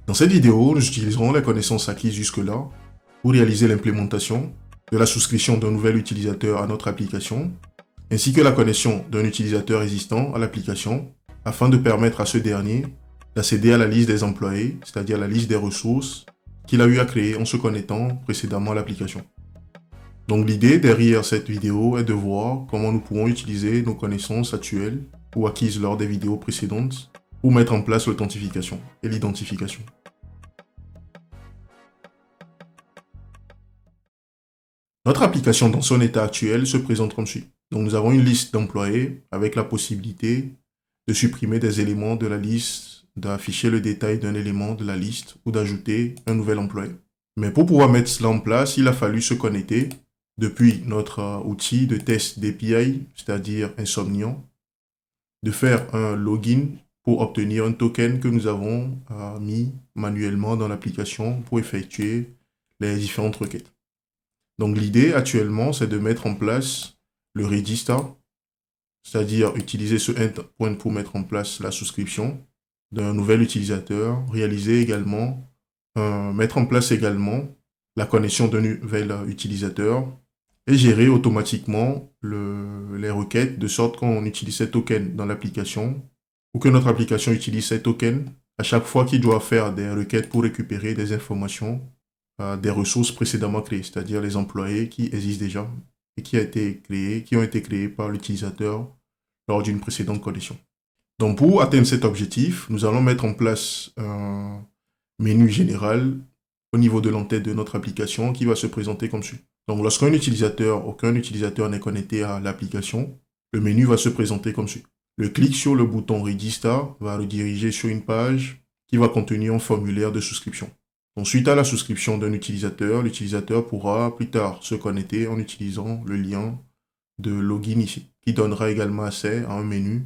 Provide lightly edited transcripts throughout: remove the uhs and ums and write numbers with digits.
Dans cette vidéo, nous utiliserons les connaissances acquises jusque-là pour réaliser l'implémentation de la souscription d'un nouvel utilisateur à notre application, ainsi que la connexion d'un utilisateur existant à l'application, afin de permettre à ce dernier d'accéder à la liste des employés, c'est-à-dire la liste des ressources qu'il a eu à créer en se connectant précédemment à l'application. Donc l'idée derrière cette vidéo est de voir comment nous pourrons utiliser nos connaissances actuelles ou acquises lors des vidéos précédentes pour mettre en place l'authentification et l'identification. Notre application dans son état actuel se présente comme suit. Donc nous avons une liste d'employés avec la possibilité de supprimer des éléments de la liste, d'afficher le détail d'un élément de la liste ou d'ajouter un nouvel employé. Mais pour pouvoir mettre cela en place, il a fallu se connecter depuis notre outil de test d'API, c'est-à-dire Insomnian, de faire un login pour obtenir un token que nous avons mis manuellement dans l'application pour effectuer les différentes requêtes. Donc l'idée actuellement, c'est de mettre en place le register, c'est-à-dire utiliser ce endpoint pour mettre en place la souscription d'un nouvel utilisateur, mettre en place également la connexion d'un nouvel utilisateur et gérer automatiquement les requêtes de sorte qu'on utilise ces tokens dans l'application ou que notre application utilise ces tokens à chaque fois qu'il doit faire des requêtes pour récupérer des informations des ressources précédemment créées, c'est-à-dire les employés qui existent déjà et qui ont été créés par l'utilisateur lors d'une précédente connexion. Donc pour atteindre cet objectif, nous allons mettre en place un menu général au niveau de l'entête de notre application qui va se présenter comme suit. Donc lorsqu'aucun utilisateur n'est connecté à l'application, le menu va se présenter comme suit. Le clic sur le bouton Register va rediriger sur une page qui va contenir un formulaire de souscription. Donc, suite à la souscription d'un utilisateur, l'utilisateur pourra plus tard se connecter en utilisant le lien de login ici, qui donnera également accès à un menu,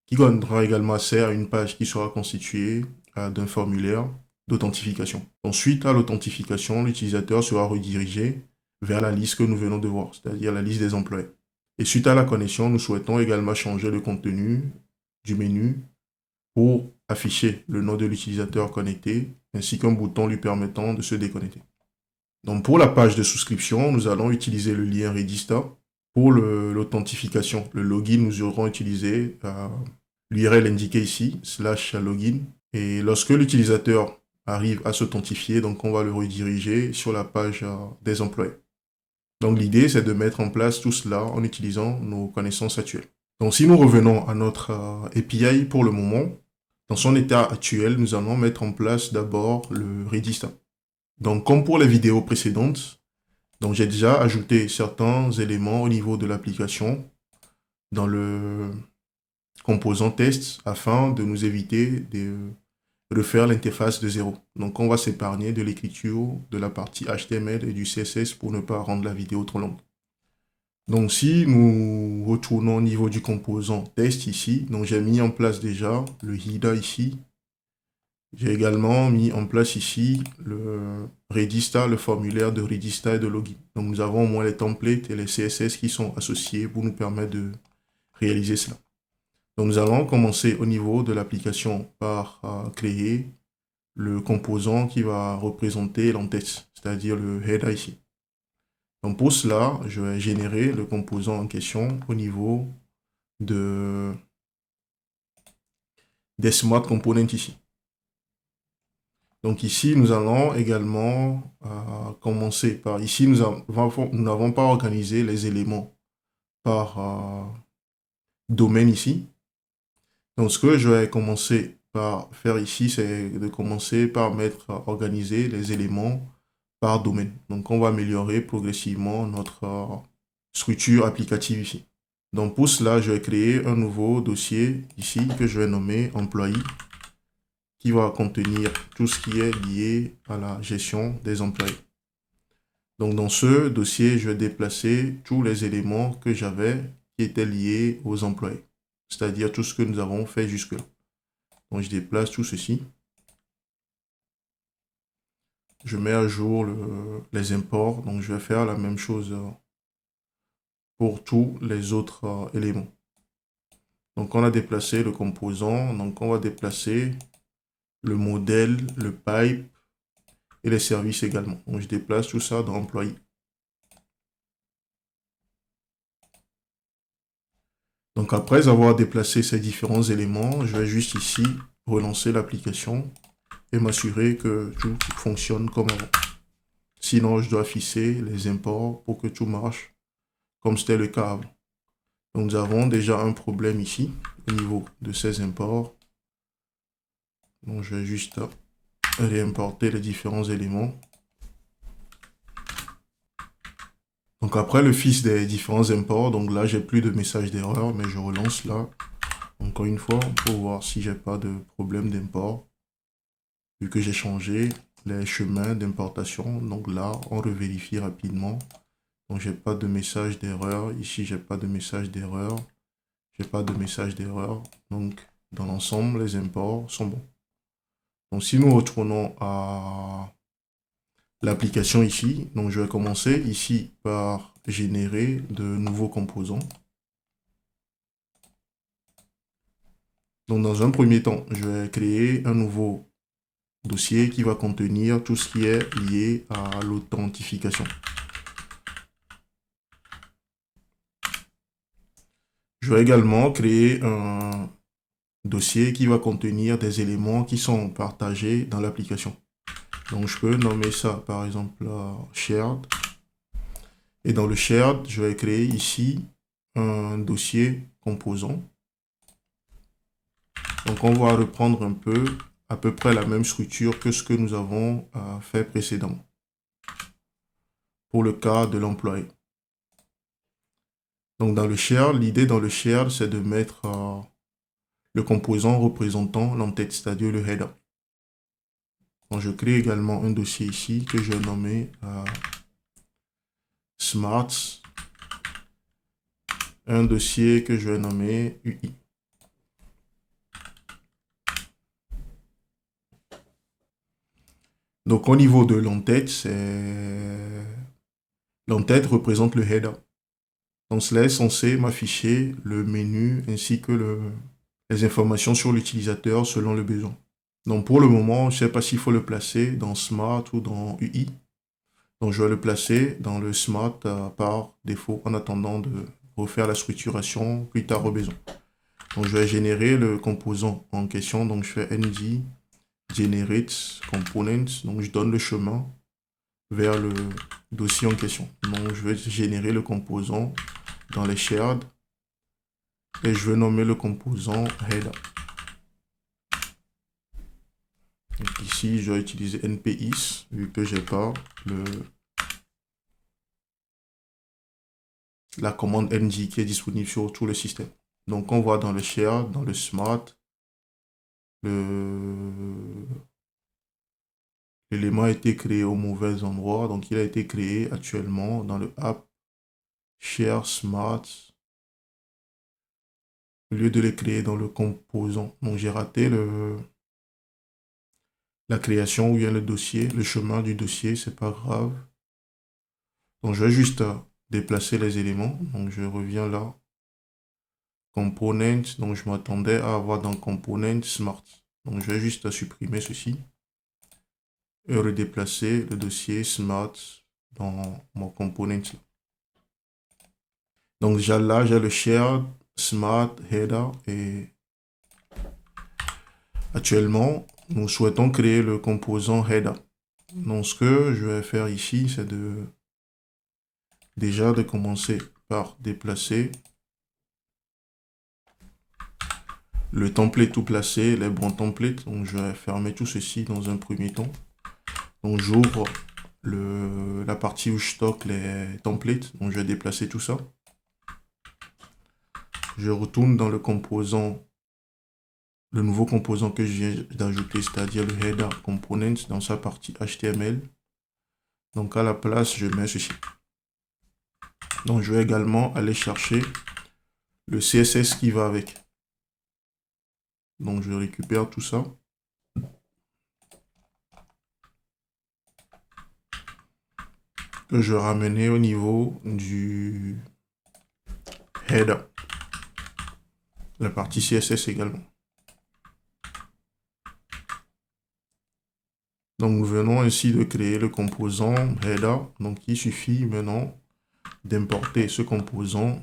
qui donnera également accès à une page qui sera constituée d'un formulaire d'authentification. Donc, suite à l'authentification, l'utilisateur sera redirigé vers la liste que nous venons de voir, c'est-à-dire la liste des employés. Et suite à la connexion, nous souhaitons également changer le contenu du menu pour afficher le nom de l'utilisateur connecté, ainsi qu'un bouton lui permettant de se déconnecter. Donc pour la page de souscription, nous allons utiliser le lien Register. Pour l'authentification, le login, nous aurons utilisé l'URL indiqué ici, /login. Et lorsque l'utilisateur arrive à s'authentifier, donc on va le rediriger sur la page des employés. Donc l'idée, c'est de mettre en place tout cela en utilisant nos connaissances actuelles. Donc si nous revenons à notre API pour le moment, dans son état actuel, nous allons mettre en place d'abord le register. Donc comme pour les vidéos précédentes, donc j'ai déjà ajouté certains éléments au niveau de l'application dans le composant test afin de nous éviter de refaire l'interface de zéro. Donc on va s'épargner de l'écriture de la partie HTML et du CSS pour ne pas rendre la vidéo trop longue. Donc si nous retournons au niveau du composant test ici, donc j'ai mis en place déjà le header ici. J'ai également mis en place ici le register, le formulaire de register et de login. Donc nous avons au moins les templates et les CSS qui sont associés pour nous permettre de réaliser cela. Donc nous allons commencer au niveau de l'application par créer le composant qui va représenter l'entête, c'est-à-dire le header ici. Donc pour cela, je vais générer le composant en question au niveau des Smart Components ici. Donc ici, nous allons également commencer par... Ici, nous n'avons pas organisé les éléments par domaine ici. Donc ce que je vais commencer par faire ici, c'est de commencer par organiser les éléments par domaine. Donc on va améliorer progressivement notre structure applicative ici. Donc pour cela, je vais créer un nouveau dossier ici que je vais nommer employé, qui va contenir tout ce qui est lié à la gestion des employés. Donc dans ce dossier, je vais déplacer tous les éléments que j'avais qui étaient liés aux employés, c'est-à-dire tout ce que nous avons fait jusque-là. Donc je déplace tout ceci. Je mets à jour les imports, donc je vais faire la même chose pour tous les autres éléments. Donc on a déplacé le composant, donc on va déplacer le modèle, le pipe et les services également. Donc, je déplace tout ça dans employé. Donc, après avoir déplacé ces différents éléments, je vais juste ici relancer l'application et m'assurer que tout fonctionne comme avant. Sinon, je dois afficher les imports pour que tout marche comme c'était le cas avant. Donc, nous avons déjà un problème ici au niveau de ces imports. Donc, je vais juste réimporter les différents éléments. Donc, après le fils des différents imports, donc là, j'ai plus de message d'erreur, mais je relance là. Encore une fois, pour voir si j'ai pas de problème d'import. Vu que j'ai changé les chemins d'importation, donc là, on revérifie rapidement. Donc, j'ai pas de message d'erreur. Ici, j'ai pas de message d'erreur. J'ai pas de message d'erreur. Donc, dans l'ensemble, les imports sont bons. Donc, si nous retournons à l'application ici, donc je vais commencer ici par générer de nouveaux composants. Donc, dans un premier temps, je vais créer un nouveau dossier qui va contenir tout ce qui est lié à l'authentification. Je vais également créer un dossier qui va contenir des éléments qui sont partagés dans l'application. Donc, je peux nommer ça, par exemple, shared. Et dans le shared, je vais créer ici un dossier composant. Donc, on va reprendre un peu, à peu près la même structure que ce que nous avons fait précédemment pour le cas de l'employé. Donc, dans le shared, l'idée dans le shared, c'est de mettre le composant représentant l'entête, c'est-à-dire le header. Donc, je crée également un dossier ici que je vais nommer Smarts. Un dossier que je vais nommer UI. Donc, au niveau de l'entête, l'entête représente le header. Donc, cela est censé m'afficher le menu ainsi que les informations sur l'utilisateur selon le besoin. Donc, pour le moment, je ne sais pas s'il faut le placer dans Smart ou dans UI. Donc, je vais le placer dans le Smart par défaut en attendant de refaire la structuration plus tard au besoin. Donc, je vais générer le composant en question. Donc, je fais ND generate component. Donc, je donne le chemin vers le dossier en question. Donc, je vais générer le composant dans les shared et je vais nommer le composant header. Donc, ici, je vais utiliser npis vu que j'ai pas la commande ng qui est disponible sur tout le système. Donc, on voit dans le shared, dans le smart, l'élément a été créé au mauvais endroit. Donc, il a été créé actuellement dans le app share smart au lieu de les créer dans le composant. Donc, j'ai raté la création où il y a le dossier, le chemin du dossier, c'est pas grave. Donc, je vais juste déplacer les éléments. Donc, je reviens là. Component, donc je m'attendais à avoir dans Component Smart. Donc, je vais juste supprimer ceci et redéplacer le dossier Smart dans mon component. Donc, déjà là, j'ai le Shared, Smart, Header et actuellement, nous souhaitons créer le composant Header. Donc, ce que je vais faire ici, c'est déjà de commencer par déplacer le template tout placé, les bons templates. Donc, je vais fermer tout ceci dans un premier temps. Donc, j'ouvre la partie où je stocke les templates. Donc, je vais déplacer tout ça. Je retourne dans le composant, le nouveau composant que je viens d'ajouter, c'est-à-dire le header component dans sa partie HTML. Donc, à la place, je mets ceci. Donc, je vais également aller chercher le CSS qui va avec. Donc, je récupère tout ça. Que je vais ramener au niveau du header. La partie CSS également. Donc, nous venons ainsi de créer le composant header. Donc, il suffit maintenant d'importer ce composant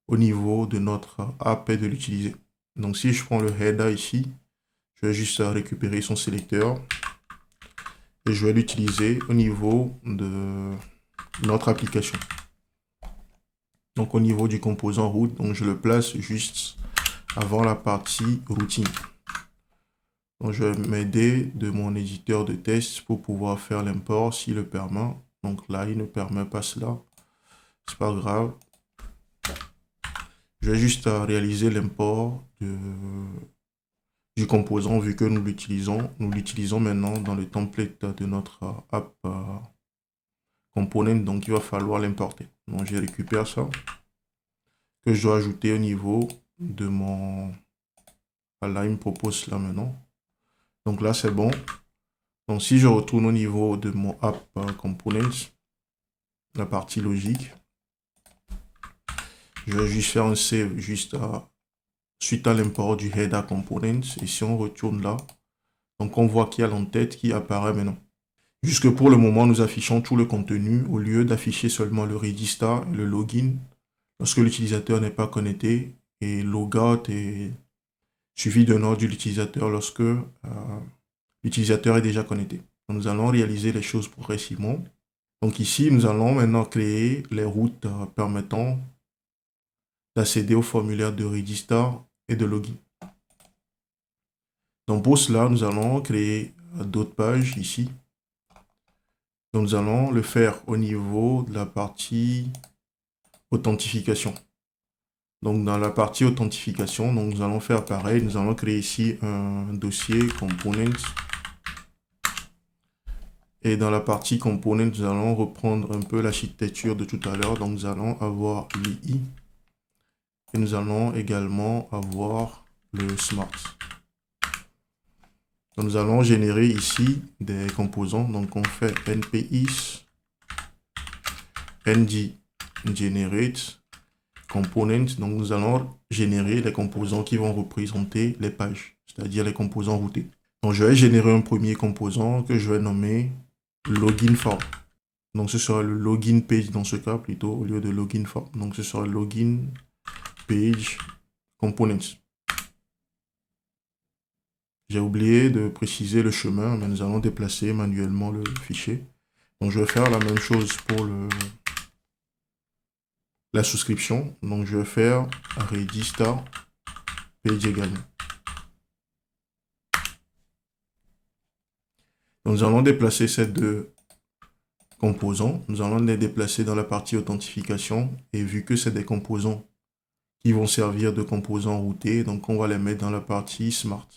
au niveau de notre app et de l'utiliser. Donc, si je prends le header ici, je vais juste récupérer son sélecteur et je vais l'utiliser au niveau de notre application. Donc, au niveau du composant route, donc je le place juste avant la partie routing. Donc, je vais m'aider de mon éditeur de test pour pouvoir faire l'import s'il le permet. Donc là, il ne permet pas cela. C'est pas grave. Je vais juste réaliser l'import du composant vu que nous l'utilisons. Nous l'utilisons maintenant dans le template de notre app component. Donc, il va falloir l'importer. Donc, je récupère ça que je dois ajouter au niveau de mon... Là, il me propose cela maintenant. Donc là, c'est bon. Donc, si je retourne au niveau de mon app components, la partie logique, je vais juste faire un save juste suite à l'import du header components. Et si on retourne là, donc on voit qu'il y a l'entête qui apparaît maintenant. Jusque pour le moment, nous affichons tout le contenu au lieu d'afficher seulement le register et le login lorsque l'utilisateur n'est pas connecté et logout est suivi d'un ordre de l'utilisateur lorsque l'utilisateur est déjà connecté. Donc, nous allons réaliser les choses progressivement. Donc ici, nous allons maintenant créer les routes permettant d'accéder au formulaire de register et de login. Donc pour cela, nous allons créer d'autres pages ici. Donc nous allons le faire au niveau de la partie authentification. Donc dans la partie authentification, donc nous allons faire pareil. Nous allons créer ici un dossier components. Et dans la partie components, nous allons reprendre un peu l'architecture de tout à l'heure. Donc nous allons avoir l'II. Et nous allons également avoir le smart. Donc nous allons générer ici des composants. Donc on fait npis ng generate component. Donc nous allons générer les composants qui vont représenter les pages, c'est-à-dire les composants routés. Donc je vais générer un premier composant que je vais nommer login form. Donc ce sera le login page dans ce cas plutôt au lieu de login form. Donc ce sera login page components. J'ai oublié de préciser le chemin, mais nous allons déplacer manuellement le fichier. Donc je vais faire la même chose pour la souscription. Donc je vais faire register page également. Donc, nous allons déplacer ces deux composants. Nous allons les déplacer dans la partie authentification. Et vu que c'est des composants qui vont servir de composants routés, donc on va les mettre dans la partie smart.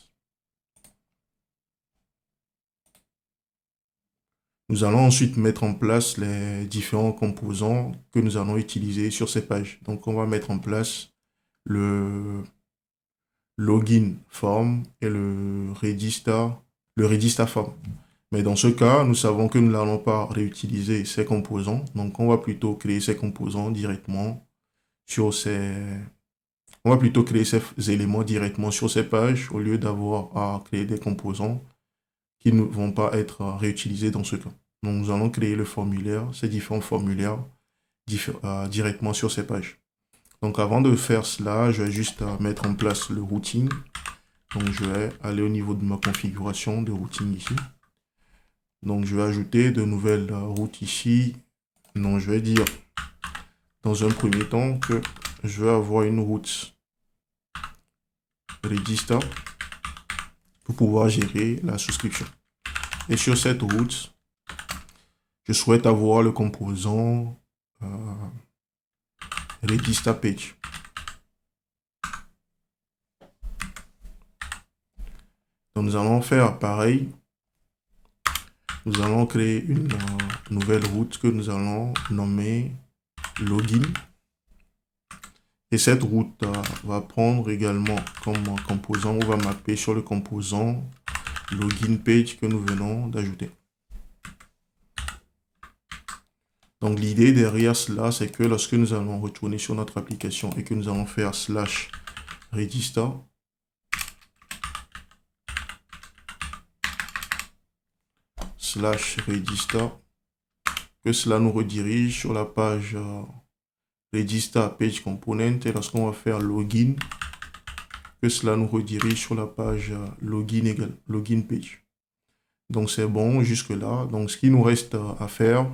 Nous allons ensuite mettre en place les différents composants que nous allons utiliser sur ces pages. Donc, on va mettre en place le login form et le register form. Mais dans ce cas, nous savons que nous n'allons pas réutiliser ces composants. Donc, on va plutôt créer ces composants directement sur ces... On va plutôt créer ces éléments directement sur ces pages au lieu d'avoir à créer des composants qui ne vont pas être réutilisés dans ce cas. Donc, nous allons créer le formulaire, ces différents formulaires directement sur ces pages. Donc, avant de faire cela, je vais juste mettre en place le routing. Donc, je vais aller au niveau de ma configuration de routing ici. Donc, je vais ajouter de nouvelles routes ici. Donc, je vais dire dans un premier temps que je vais avoir une route register pour pouvoir gérer la souscription. Et sur cette route, je souhaite avoir le composant register page. Donc, nous allons faire pareil. Nous allons créer une nouvelle route que nous allons nommer login. Et cette route va prendre également comme composant, on va mapper sur le composant login page que nous venons d'ajouter. Donc l'idée derrière cela, c'est que lorsque nous allons retourner sur notre application et que nous allons faire /register, /Regista, que cela nous redirige sur la page Regista Page Component, et lorsqu'on va faire Login, que cela nous redirige sur la page Login Page. Donc c'est bon jusque là. Donc ce qui nous reste à faire,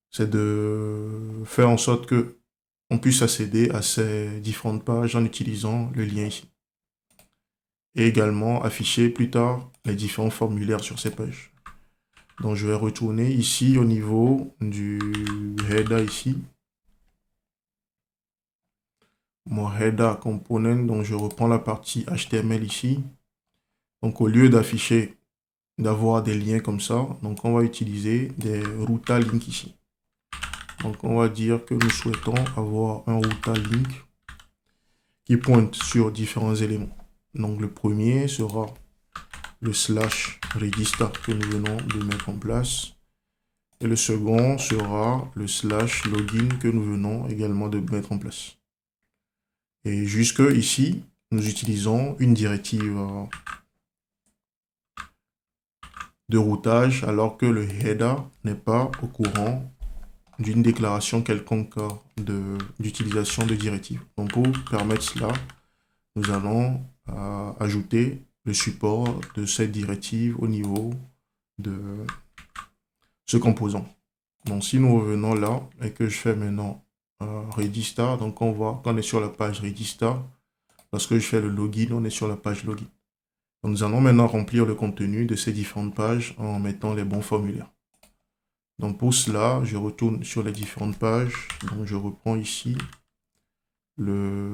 c'est de faire en sorte que on puisse accéder à ces différentes pages en utilisant le lien ici. Et également afficher plus tard les différents formulaires sur ces pages. Donc je vais retourner ici au niveau du header ici. Mon header component, donc je reprends la partie HTML ici. Donc au lieu d'afficher, d'avoir des liens comme ça, donc on va utiliser des routa links ici. Donc on va dire que nous souhaitons avoir un routa link qui pointe sur différents éléments. Donc le premier sera le /Regista que nous venons de mettre en place. Et le second sera le /Login que nous venons également de mettre en place. Et jusque ici, nous utilisons une directive de routage alors que le header n'est pas au courant d'une déclaration quelconque d'utilisation de directive. Donc pour permettre cela, nous allons ajouter le support de cette directive au niveau de ce composant. Donc si nous revenons là et que je fais maintenant Regista, donc on voit qu'on est sur la page Regista. Lorsque je fais le login, on est sur la page login. Donc nous allons maintenant remplir le contenu de ces différentes pages en mettant les bons formulaires. Donc pour cela, je retourne sur les différentes pages. Donc je reprends ici le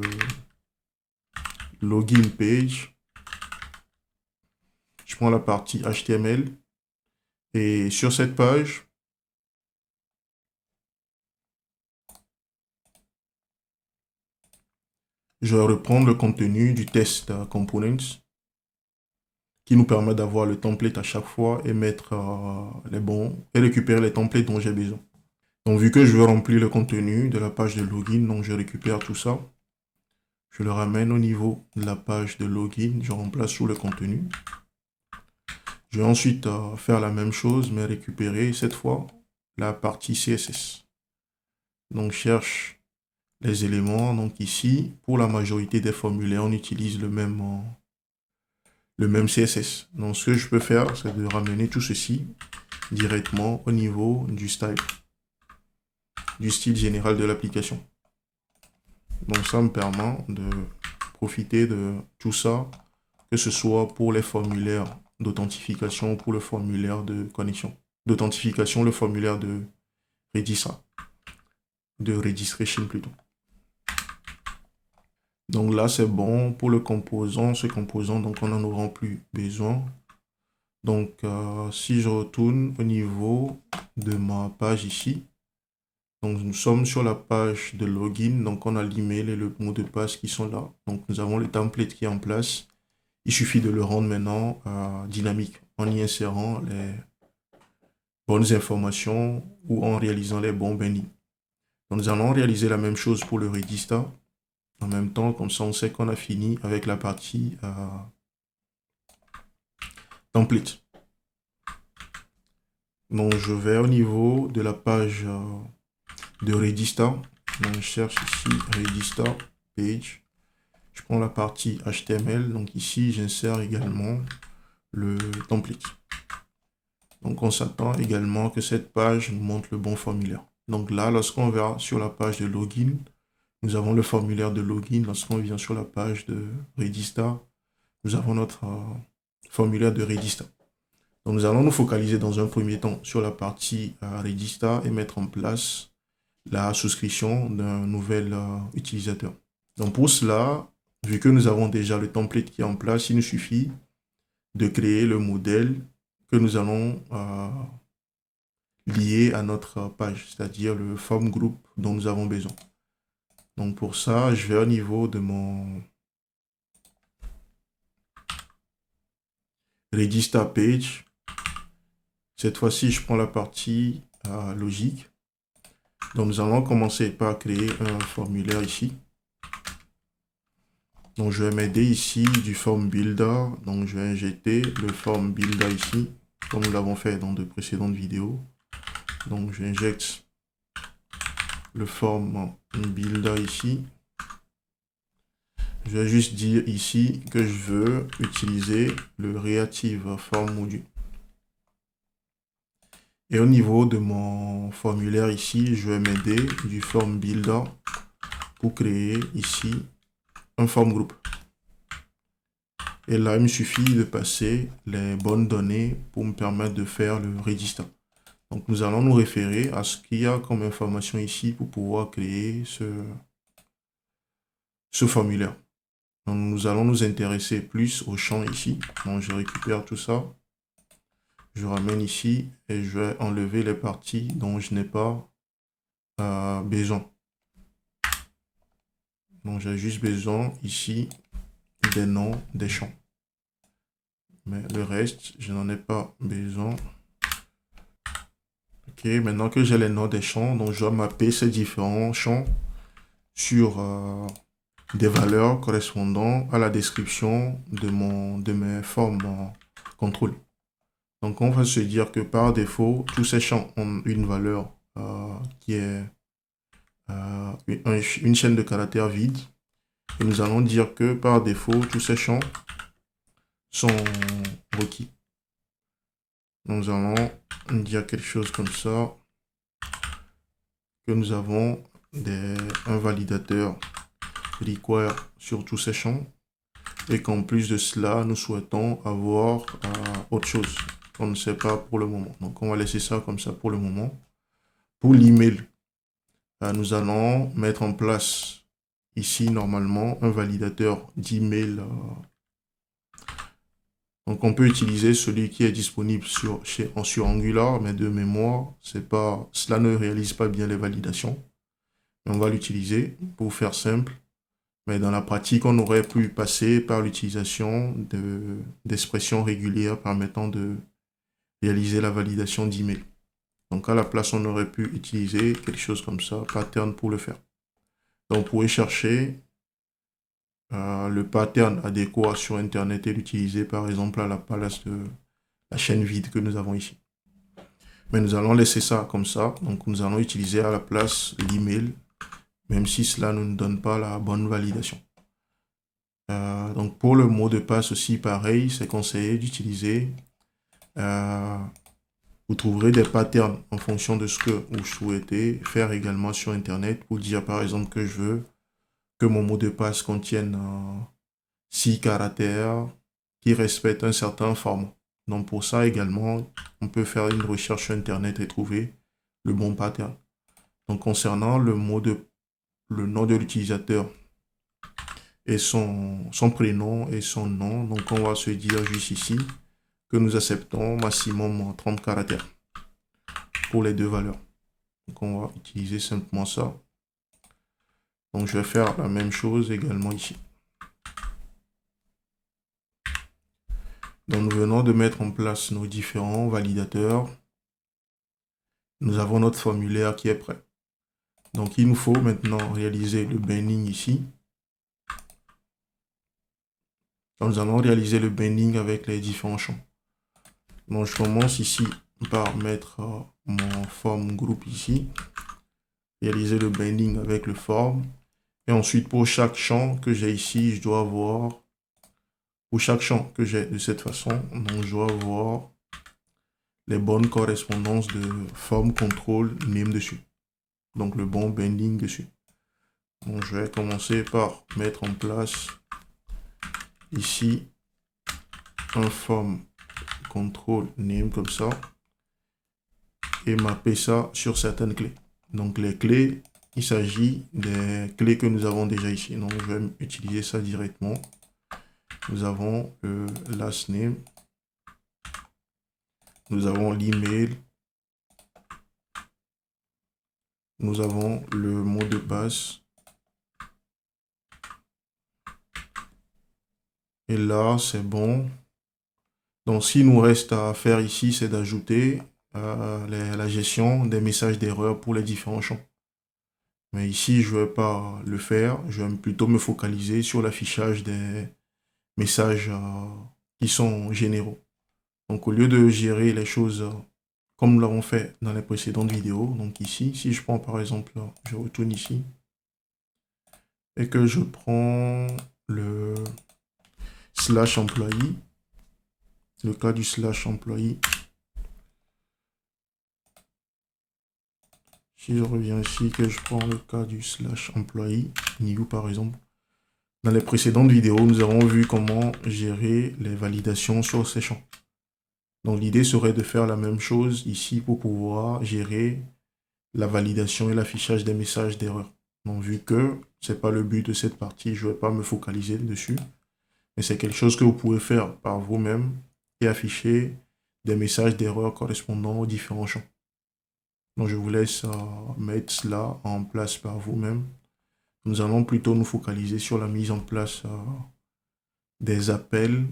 login page. Je prends la partie HTML. Et sur cette page, je vais reprendre le contenu du test components qui nous permet d'avoir le template à chaque fois et mettre les bons et récupérer les templates dont j'ai besoin. Donc vu que je veux remplir le contenu de la page de login, donc je récupère tout ça. Je le ramène au niveau de la page de login, je remplace sous le contenu. Je vais ensuite faire la même chose, mais récupérer cette fois la partie CSS. Donc je cherche les éléments. Donc ici, pour la majorité des formulaires, on utilise le même CSS. Donc ce que je peux faire, c'est de ramener tout ceci directement au niveau du style général de l'application. Donc ça me permet de profiter de tout ça, que ce soit pour les formulaires d'authentification, pour le formulaire de connexion. D'authentification, le formulaire de registration plutôt. Donc là, c'est bon pour le composant, ce composant, donc on n'en aura plus besoin. Donc si je retourne au niveau de ma page ici, donc nous sommes sur la page de login, donc on a l'email et le mot de passe qui sont là. Donc nous avons le template qui est en place. Il suffit de le rendre maintenant dynamique en y insérant les bonnes informations ou en réalisant les bons bindings. Donc nous allons réaliser la même chose pour le Regista. En même temps, comme ça on sait qu'on a fini avec la partie template. Donc je vais au niveau de la page de Regista. Donc je cherche ici Regista page. Je prends la partie HTML. Donc ici j'insère également le template. Donc on s'attend également que cette page nous montre le bon formulaire. Donc là, lorsqu'on va sur la page de login, nous avons le formulaire de login. Lorsqu'on vient sur la page de Regista, nous avons notre formulaire de Regista. Donc nous allons nous focaliser dans un premier temps sur la partie Regista et mettre en place la souscription d'un nouvel utilisateur. Donc pour cela, vu que nous avons déjà le template qui est en place, il nous suffit de créer le modèle que nous allons lier à notre page, c'est-à-dire le form group dont nous avons besoin. Donc pour ça, je vais au niveau de mon Regista page. Cette fois-ci, je prends la partie logique. Donc nous allons commencer par créer un formulaire ici. Donc je vais m'aider ici du form builder. Donc je vais injecter le form builder ici. comme nous l'avons fait dans de précédentes vidéos. Donc j'injecte le form builder ici. Je vais juste dire ici que je veux utiliser le Reactive Form Module. Et au niveau de mon formulaire ici, je vais m'aider du Form Builder pour créer ici un form group. Et là, il me suffit de passer les bonnes données pour me permettre de faire le register. Donc, nous allons nous référer à ce qu'il y a comme information ici pour pouvoir créer ce formulaire. Donc, nous allons nous intéresser plus au champ ici. Donc, je récupère tout ça. Je ramène ici et je vais enlever les parties dont je n'ai pas besoin. Donc, j'ai juste besoin ici des noms des champs. Mais le reste, je n'en ai pas besoin. Ok, maintenant que j'ai les noms des champs, donc je dois mapper ces différents champs sur des valeurs correspondant à la description de mes formes contrôle. Donc on va se dire que par défaut, tous ces champs ont une valeur qui est une chaîne de caractères vide. Et nous allons dire que par défaut, tous ces champs sont requis. Nous allons dire quelque chose comme ça, que nous avons un validateur require sur tous ces champs et qu'en plus de cela, nous souhaitons avoir autre chose qu'on ne sait pas pour le moment. Donc, on va laisser ça comme ça pour le moment. Pour l'email, nous allons mettre en place ici, normalement, un validateur d'email. Donc, on peut utiliser celui qui est disponible sur Angular, mais de mémoire, cela ne réalise pas bien les validations. Mais on va l'utiliser pour faire simple. Mais dans la pratique, on aurait pu passer par l'utilisation d'expressions régulières permettant de réaliser la validation d'email. Donc, à la place, on aurait pu utiliser quelque chose comme ça, pattern pour le faire. Donc, vous pouvez chercher le pattern adéquat sur Internet et l'utiliser, par exemple, à la place de la chaîne vide que nous avons ici. Mais nous allons laisser ça comme ça. Donc, nous allons utiliser à la place l'email, même si cela ne nous donne pas la bonne validation. Donc, pour le mot de passe aussi, pareil, c'est conseillé d'utiliser. Vous trouverez des patterns en fonction de ce que vous souhaitez faire également sur Internet pour dire, par exemple, que je veux que mon mot de passe contienne 6 caractères qui respectent un certain format. Donc, pour ça également, on peut faire une recherche sur Internet et trouver le bon pattern. Donc, concernant le nom de l'utilisateur et son prénom et son nom, donc on va se dire juste ici que nous acceptons maximum 30 caractères pour les deux valeurs. Donc, on va utiliser simplement ça. Donc, je vais faire la même chose également ici. Donc, nous venons de mettre en place nos différents validateurs. Nous avons notre formulaire qui est prêt. Donc, il nous faut maintenant réaliser le binding ici. Donc, nous allons réaliser le binding avec les différents champs. Donc, je commence ici par mettre mon form group ici. Réaliser le binding avec le form. Et ensuite, pour chaque champ que j'ai ici, je dois avoir, pour chaque champ que j'ai de cette façon, donc je dois avoir les bonnes correspondances de form control name dessus. Donc le bon binding dessus. Donc je vais commencer par mettre en place ici un form control name comme ça et mapper ça sur certaines clés. Donc les clés, il s'agit des clés que nous avons déjà ici. Donc je vais utiliser ça directement. Nous avons le last name. Nous avons l'email. Nous avons le mot de passe. Et là, c'est bon. Donc, ce qu'il nous reste à faire ici, c'est d'ajouter la gestion des messages d'erreur pour les différents champs. Mais ici, je ne vais pas le faire. Je vais plutôt me focaliser sur l'affichage des messages qui sont généraux. Donc, au lieu de gérer les choses comme nous l'avons fait dans les précédentes vidéos, donc ici, si je prends par exemple, je retourne ici, et que je prends le slash employé, le cas du slash employé. Si je reviens ici, que je prends le cas du slash employé, new par exemple. Dans les précédentes vidéos, nous avons vu comment gérer les validations sur ces champs. Donc l'idée serait de faire la même chose ici pour pouvoir gérer la validation et l'affichage des messages d'erreur. Donc vu que ce n'est pas le but de cette partie, je ne vais pas me focaliser dessus. Mais c'est quelque chose que vous pouvez faire par vous-même et afficher des messages d'erreur correspondant aux différents champs. Donc je vous laisse mettre cela en place par vous-même. Nous allons plutôt nous focaliser sur la mise en place des appels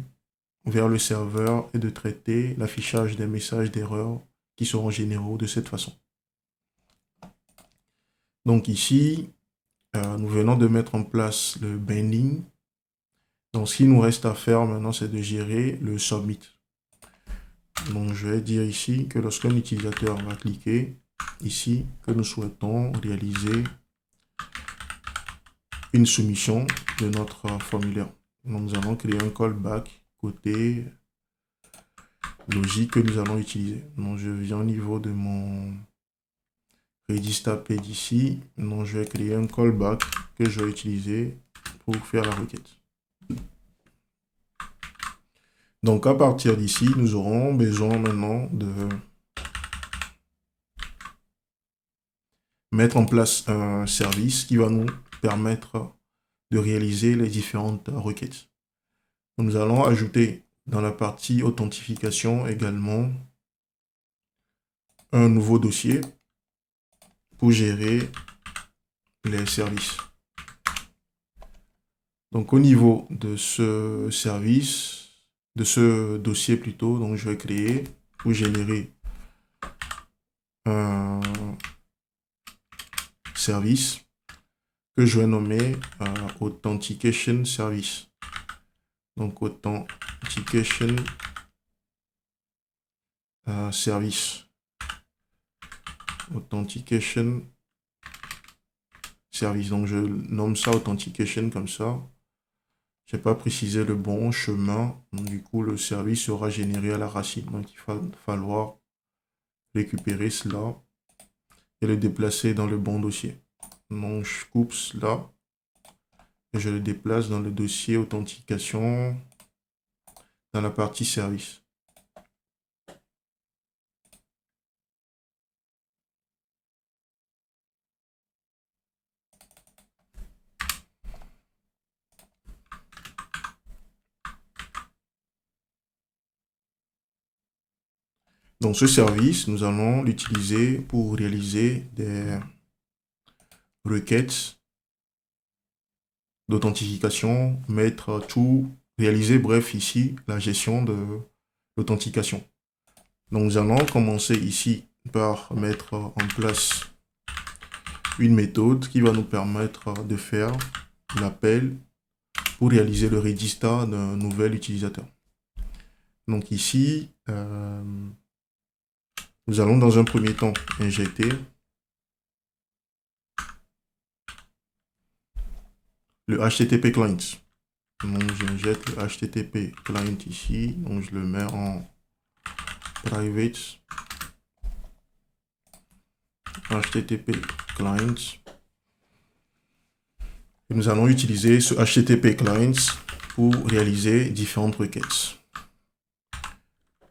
vers le serveur et de traiter l'affichage des messages d'erreur qui seront généraux de cette façon. Donc ici, nous venons de mettre en place le binding. Donc ce qu'il nous reste à faire maintenant, c'est de gérer le submit. Donc je vais dire ici que lorsqu'un utilisateur va cliquer ici, que nous souhaitons réaliser une soumission de notre formulaire. Donc nous allons créer un callback côté logique que nous allons utiliser. Donc je viens au niveau de mon register page ici. Donc je vais créer un callback que je vais utiliser pour faire la requête. Donc à partir d'ici, nous aurons besoin maintenant de mettre en place un service qui va nous permettre de réaliser les différentes requêtes. Donc, nous allons ajouter dans la partie authentification également un nouveau dossier pour gérer les services. Donc au niveau de ce service, de ce dossier plutôt, donc je vais créer pour générer un service que je vais nommer Authentication Service. Donc Authentication Service. Authentication Service. Donc je nomme ça Authentication comme ça. Je n'ai pas précisé le bon chemin. Donc, du coup, le service sera généré à la racine. Donc il va falloir récupérer cela et le déplacer dans le bon dossier. Donc je coupe cela et je le déplace dans le dossier authentication dans la partie service. Donc ce service, nous allons l'utiliser pour réaliser des requêtes d'authentification, mettre tout, réaliser, bref, ici, la gestion de l'authentication. Donc nous allons commencer ici par mettre en place une méthode qui va nous permettre de faire l'appel pour réaliser le register d'un nouvel utilisateur. Donc ici, nous allons dans un premier temps injecter le HTTP client. Donc j'injecte le HTTP client ici, donc je le mets en private HTTP client. Et nous allons utiliser ce HTTP client pour réaliser différentes requêtes.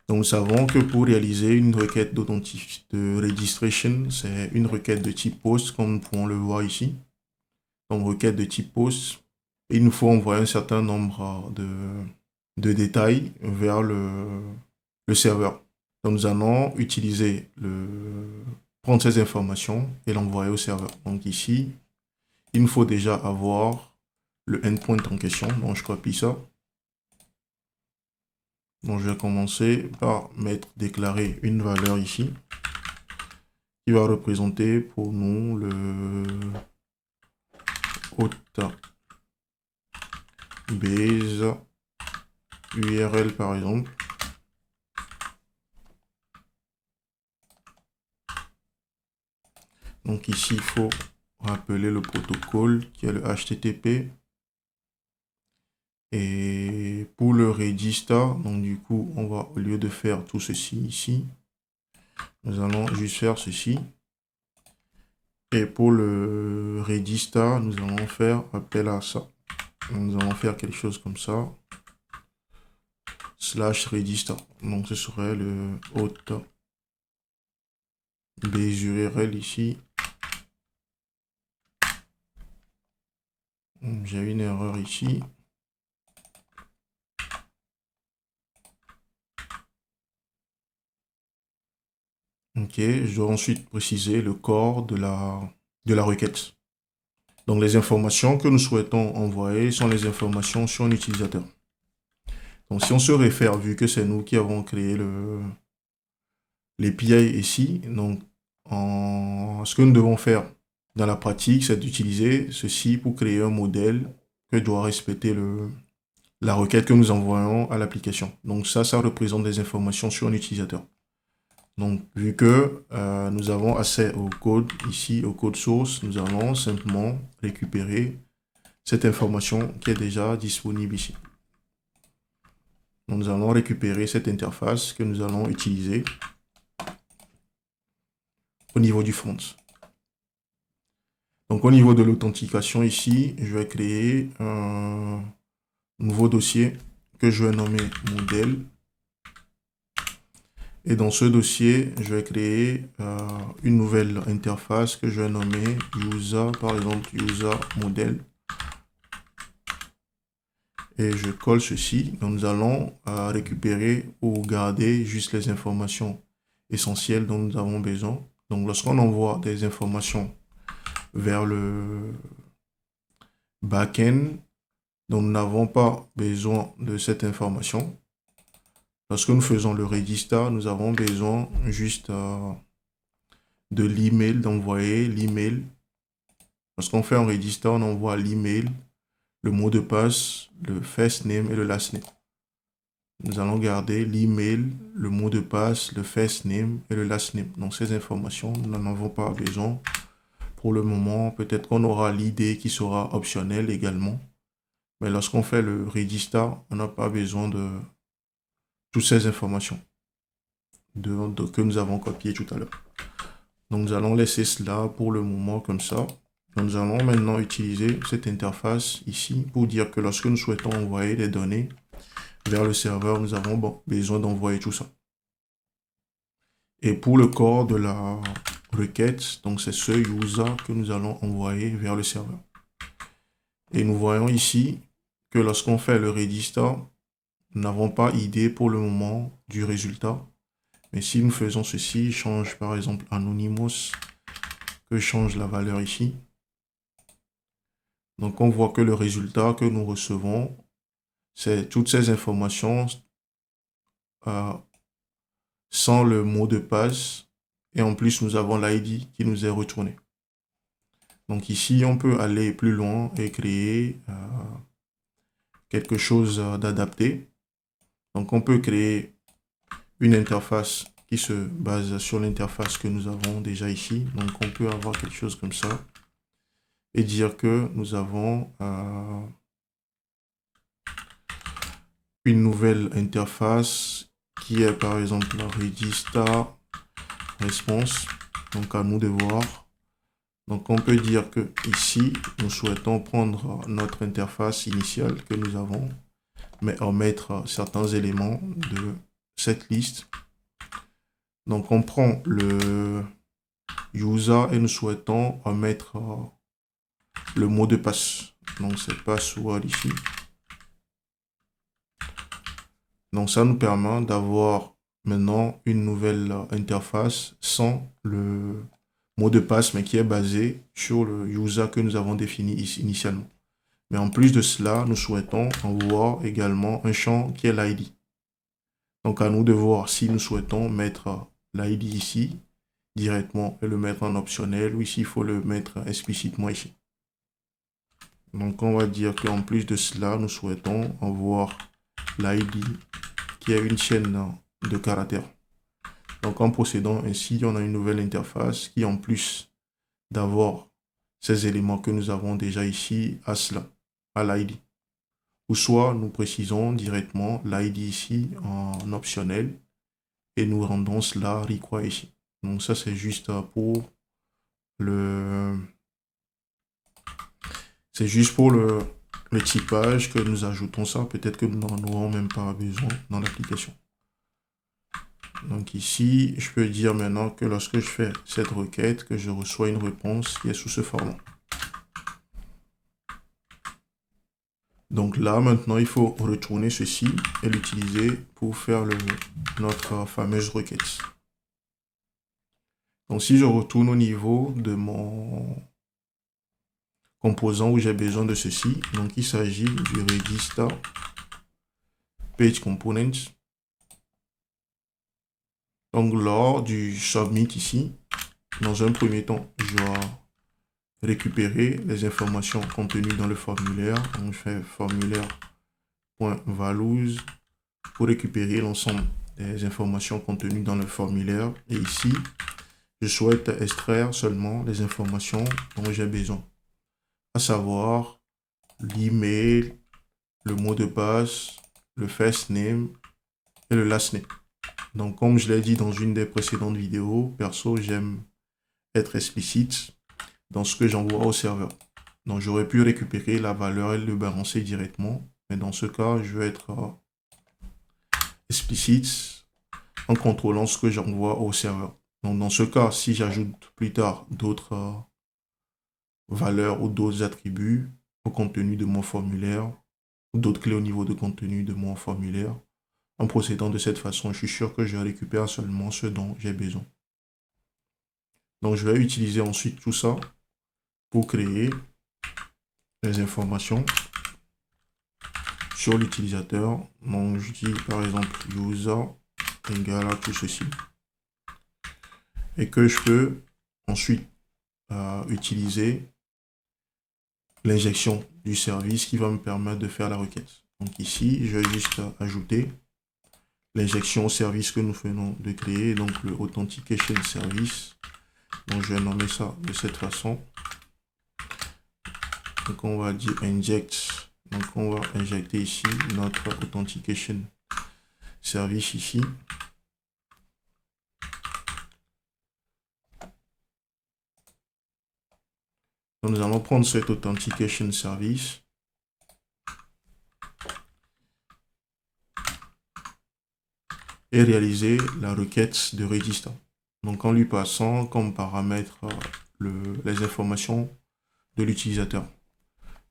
Donc nous savons que pour réaliser une requête de registration, c'est une requête de type POST, comme nous pouvons le voir ici. Donc requête de type POST. Et il nous faut envoyer un certain nombre de détails vers le serveur. Donc nous allons utiliser prendre ces informations et l'envoyer au serveur. Donc ici, il nous faut déjà avoir le endpoint en question. Donc je copie ça. Donc je vais commencer par déclarer une valeur ici qui va représenter pour nous le hôte base URL par exemple. Donc ici, il faut rappeler le protocole qui est le HTTP. Et pour le register, donc du coup, on va, au lieu de faire tout ceci ici, nous allons juste faire ceci. Et pour le register, nous allons faire appel à ça. Nous allons faire quelque chose comme ça. /register. Donc ce serait le hôte des URL ici. J'ai une erreur ici. Ok, je dois ensuite préciser le corps de la requête. Donc les informations que nous souhaitons envoyer sont les informations sur un utilisateur. Donc si on se réfère, vu que c'est nous qui avons créé l'API ici, donc ce que nous devons faire dans la pratique, c'est d'utiliser ceci pour créer un modèle que doit respecter la requête que nous envoyons à l'application. Donc ça représente des informations sur un utilisateur. Donc, vu que nous avons accès au code ici, au code source, nous allons simplement récupérer cette information qui est déjà disponible ici. Donc, nous allons récupérer cette interface que nous allons utiliser au niveau du front. Donc, au niveau de l'authentification ici, je vais créer un nouveau dossier que je vais nommer modèle. Et dans ce dossier, je vais créer une nouvelle interface que je vais nommer user, par exemple user modèle. Et je colle ceci. Donc nous allons récupérer ou garder juste les informations essentielles dont nous avons besoin. Donc lorsqu'on envoie des informations vers le back-end, donc nous n'avons pas besoin de cette information. Lorsque nous faisons le register, nous avons besoin juste de l'email, d'envoyer l'email. Lorsqu'on fait un register, on envoie l'email, le mot de passe, le first name et le last name. Nous allons garder l'email, le mot de passe, le first name et le last name. Donc ces informations, nous n'en avons pas besoin pour le moment. Peut-être qu'on aura l'ID qui sera optionnel également. Mais lorsqu'on fait le register, on n'a pas besoin de toutes ces informations que nous avons copiées tout à l'heure. Donc nous allons laisser cela pour le moment comme ça. Donc, nous allons maintenant utiliser cette interface ici pour dire que lorsque nous souhaitons envoyer des données vers le serveur, nous avons besoin d'envoyer tout ça. Et pour le corps de la requête, donc c'est ce user que nous allons envoyer vers le serveur. Et nous voyons ici que lorsqu'on fait le register, nous n'avons pas idée pour le moment du résultat. Mais si nous faisons ceci, change par exemple Anonymous, que change la valeur ici. Donc on voit que le résultat que nous recevons, c'est toutes ces informations sans le mot de passe. Et en plus, nous avons l'ID qui nous est retourné. Donc ici, on peut aller plus loin et créer quelque chose d'adapté. Donc on peut créer une interface qui se base sur l'interface que nous avons déjà ici. Donc on peut avoir quelque chose comme ça et dire que nous avons une nouvelle interface qui est par exemple la register response. Donc à nous de voir. Donc on peut dire que ici, nous souhaitons prendre notre interface initiale que nous avons, mais omettre certains éléments de cette liste. Donc on prend le user et nous souhaitons omettre le mot de passe. Donc c'est password ici. Donc ça nous permet d'avoir maintenant une nouvelle interface sans le mot de passe, mais qui est basé sur le user que nous avons défini ici initialement. Mais en plus de cela, nous souhaitons avoir également un champ qui est l'ID. Donc à nous de voir si nous souhaitons mettre l'ID ici directement et le mettre en optionnel, ou ici il faut le mettre explicitement ici. Donc on va dire qu'en plus de cela, nous souhaitons avoir l'ID qui est une chaîne de caractères. Donc en procédant ainsi, on a une nouvelle interface qui en plus d'avoir ces éléments que nous avons déjà ici à cela, à l'ID. Ou soit nous précisons directement l'ID ici en optionnel et nous rendons cela require ici. Donc ça c'est juste pour le typage que nous ajoutons ça. Peut-être que nous n'en aurons même pas besoin dans l'application. Donc ici, je peux dire maintenant que lorsque je fais cette requête, que je reçois une réponse qui est sous ce format. Donc là, maintenant, il faut retourner ceci et l'utiliser pour faire notre fameuse requête. Donc si je retourne au niveau de mon composant où j'ai besoin de ceci, donc il s'agit du register page component. Donc lors du submit ici, dans un premier temps, je dois récupérer les informations contenues dans le formulaire. Donc je fais formulaire.values pour récupérer l'ensemble des informations contenues dans le formulaire. Et ici, je souhaite extraire seulement les informations dont j'ai besoin, à savoir l'email, le mot de passe, le first name et le last name. Donc, comme je l'ai dit dans une des précédentes vidéos, perso, j'aime être explicite dans ce que j'envoie au serveur. Donc, j'aurais pu récupérer la valeur et le balancer directement, mais dans ce cas, je vais être explicite en contrôlant ce que j'envoie au serveur. Donc, dans ce cas, si j'ajoute plus tard d'autres valeurs ou d'autres attributs au contenu de mon formulaire, ou d'autres clés au niveau de contenu de mon formulaire, en procédant de cette façon, je suis sûr que je récupère seulement ce dont j'ai besoin. Donc, je vais utiliser ensuite tout ça pour créer les informations sur l'utilisateur. Donc, je dis par exemple user égale à tout ceci. Et que je peux ensuite utiliser l'injection du service qui va me permettre de faire la requête. Donc ici, je vais juste ajouter l'injection au service que nous venons de créer, donc le Authentication Service. Donc je vais nommer ça de cette façon. Donc on va dire inject. Donc on va injecter ici notre Authentication Service ici. Donc nous allons prendre cet Authentication Service. Et réaliser la requête de register. Donc en lui passant comme paramètre les informations de l'utilisateur.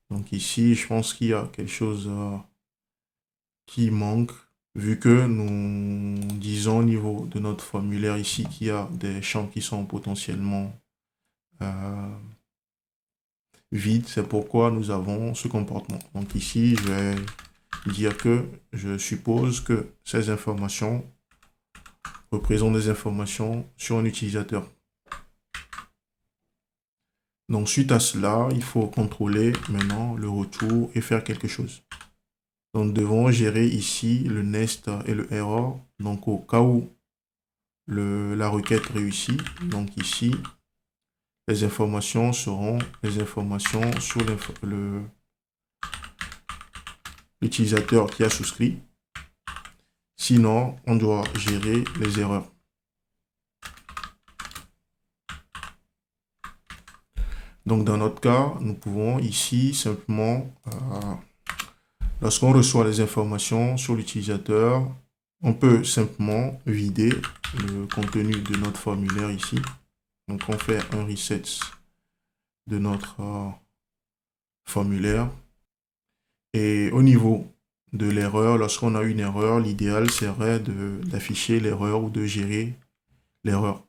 Donc ici, je pense qu'il y a quelque chose qui manque, vu que nous disons au niveau de notre formulaire ici qu'il y a des champs qui sont potentiellement vides. C'est pourquoi nous avons ce comportement. Donc ici, je vais dire que je suppose que ces informations représentent des informations sur un utilisateur. Donc, suite à cela, il faut contrôler maintenant le retour et faire quelque chose. Donc, nous devons gérer ici le nest et le error. Donc, au cas où la requête réussit, donc ici, les informations seront les informations sur l'utilisateur qui a souscrit. Sinon, on doit gérer les erreurs. Donc, dans notre cas, nous pouvons ici simplement, lorsqu'on reçoit les informations sur l'utilisateur, on peut simplement vider le contenu de notre formulaire ici. Donc, on fait un reset de notre formulaire. Et au niveau de l'erreur, lorsqu'on a une erreur, l'idéal serait d'afficher l'erreur ou de gérer l'erreur.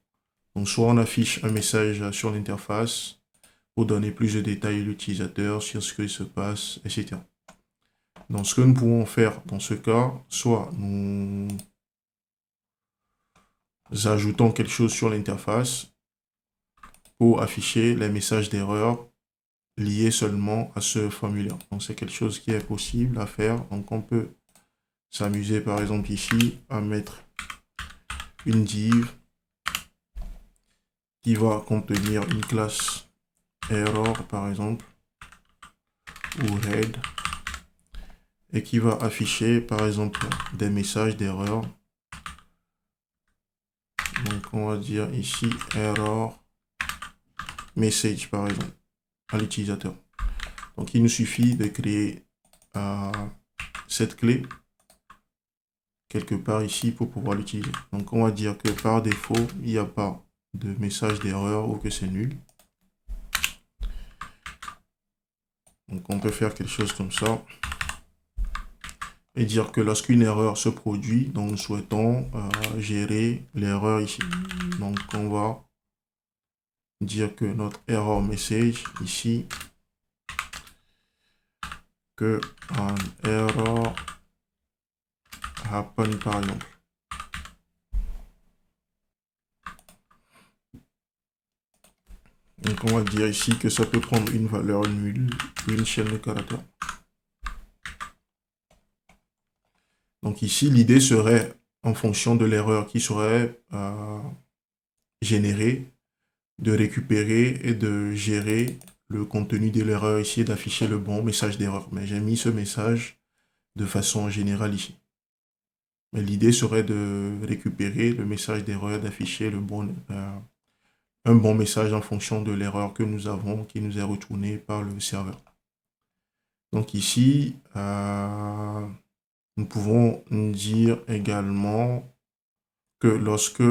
Donc, soit on affiche un message sur l'interface pour donner plus de détails à l'utilisateur sur ce qui se passe, etc. Donc, ce que nous pouvons faire dans ce cas, soit nous ajoutons quelque chose sur l'interface pour afficher les messages d'erreur liés seulement à ce formulaire. Donc, c'est quelque chose qui est possible à faire. Donc, on peut s'amuser, par exemple, ici, à mettre une div qui va contenir une classe error par exemple ou head et qui va afficher par exemple des messages d'erreur. Donc on va dire ici error message par exemple à l'utilisateur. Donc il nous suffit de créer cette clé quelque part ici pour pouvoir l'utiliser. Donc on va dire que par défaut il n'y a pas de message d'erreur ou que c'est nul. Donc on peut faire quelque chose comme ça et dire que lorsqu'une erreur se produit, donc nous souhaitons gérer l'erreur ici. Donc on va dire que notre error message ici, que un error happen par exemple. Donc on va dire ici que ça peut prendre une valeur nulle, une chaîne de caractères. Donc ici, l'idée serait, en fonction de l'erreur qui serait générée, de récupérer et de gérer le contenu de l'erreur ici et d'afficher le bon message d'erreur. Mais j'ai mis ce message de façon générale ici. Mais l'idée serait de récupérer le message d'erreur, d'afficher un bon message en fonction de l'erreur que nous avons, qui nous est retournée par le serveur. Donc ici, nous pouvons dire également que lorsque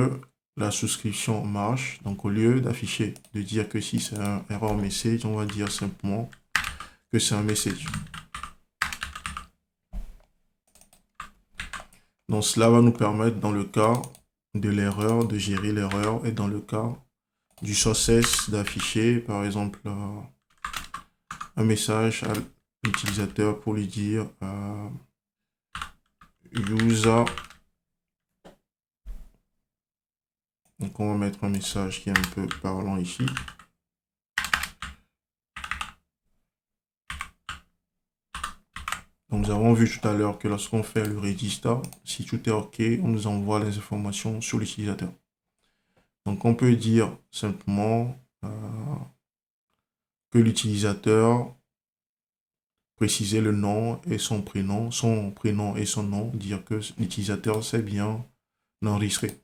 la souscription marche, donc au lieu d'afficher, de dire que si c'est un error message, on va dire simplement que c'est un message. Donc cela va nous permettre dans le cas de l'erreur, de gérer l'erreur et dans le cas du success d'afficher par exemple un message à l'utilisateur pour lui dire user. Donc on va mettre un message qui est un peu parlant ici. Donc nous avons vu tout à l'heure que lorsqu'on fait le register, si tout est OK, on nous envoie les informations sur l'utilisateur. Donc on peut dire simplement que l'utilisateur préciser le nom et son prénom et son nom, dire que l'utilisateur s'est bien enregistré.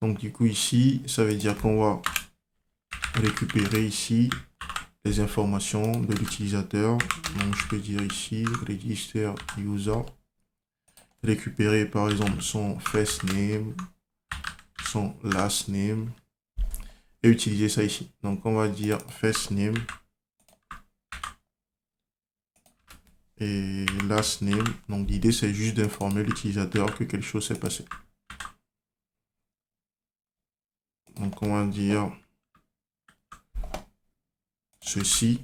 Donc du coup ici, ça veut dire qu'on va récupérer ici les informations de l'utilisateur. Donc je peux dire ici register user, récupérer par exemple son first name, son last name et utiliser ça ici. Donc on va dire first name et last name. Donc l'idée c'est juste d'informer l'utilisateur que quelque chose s'est passé. Donc on va dire ceci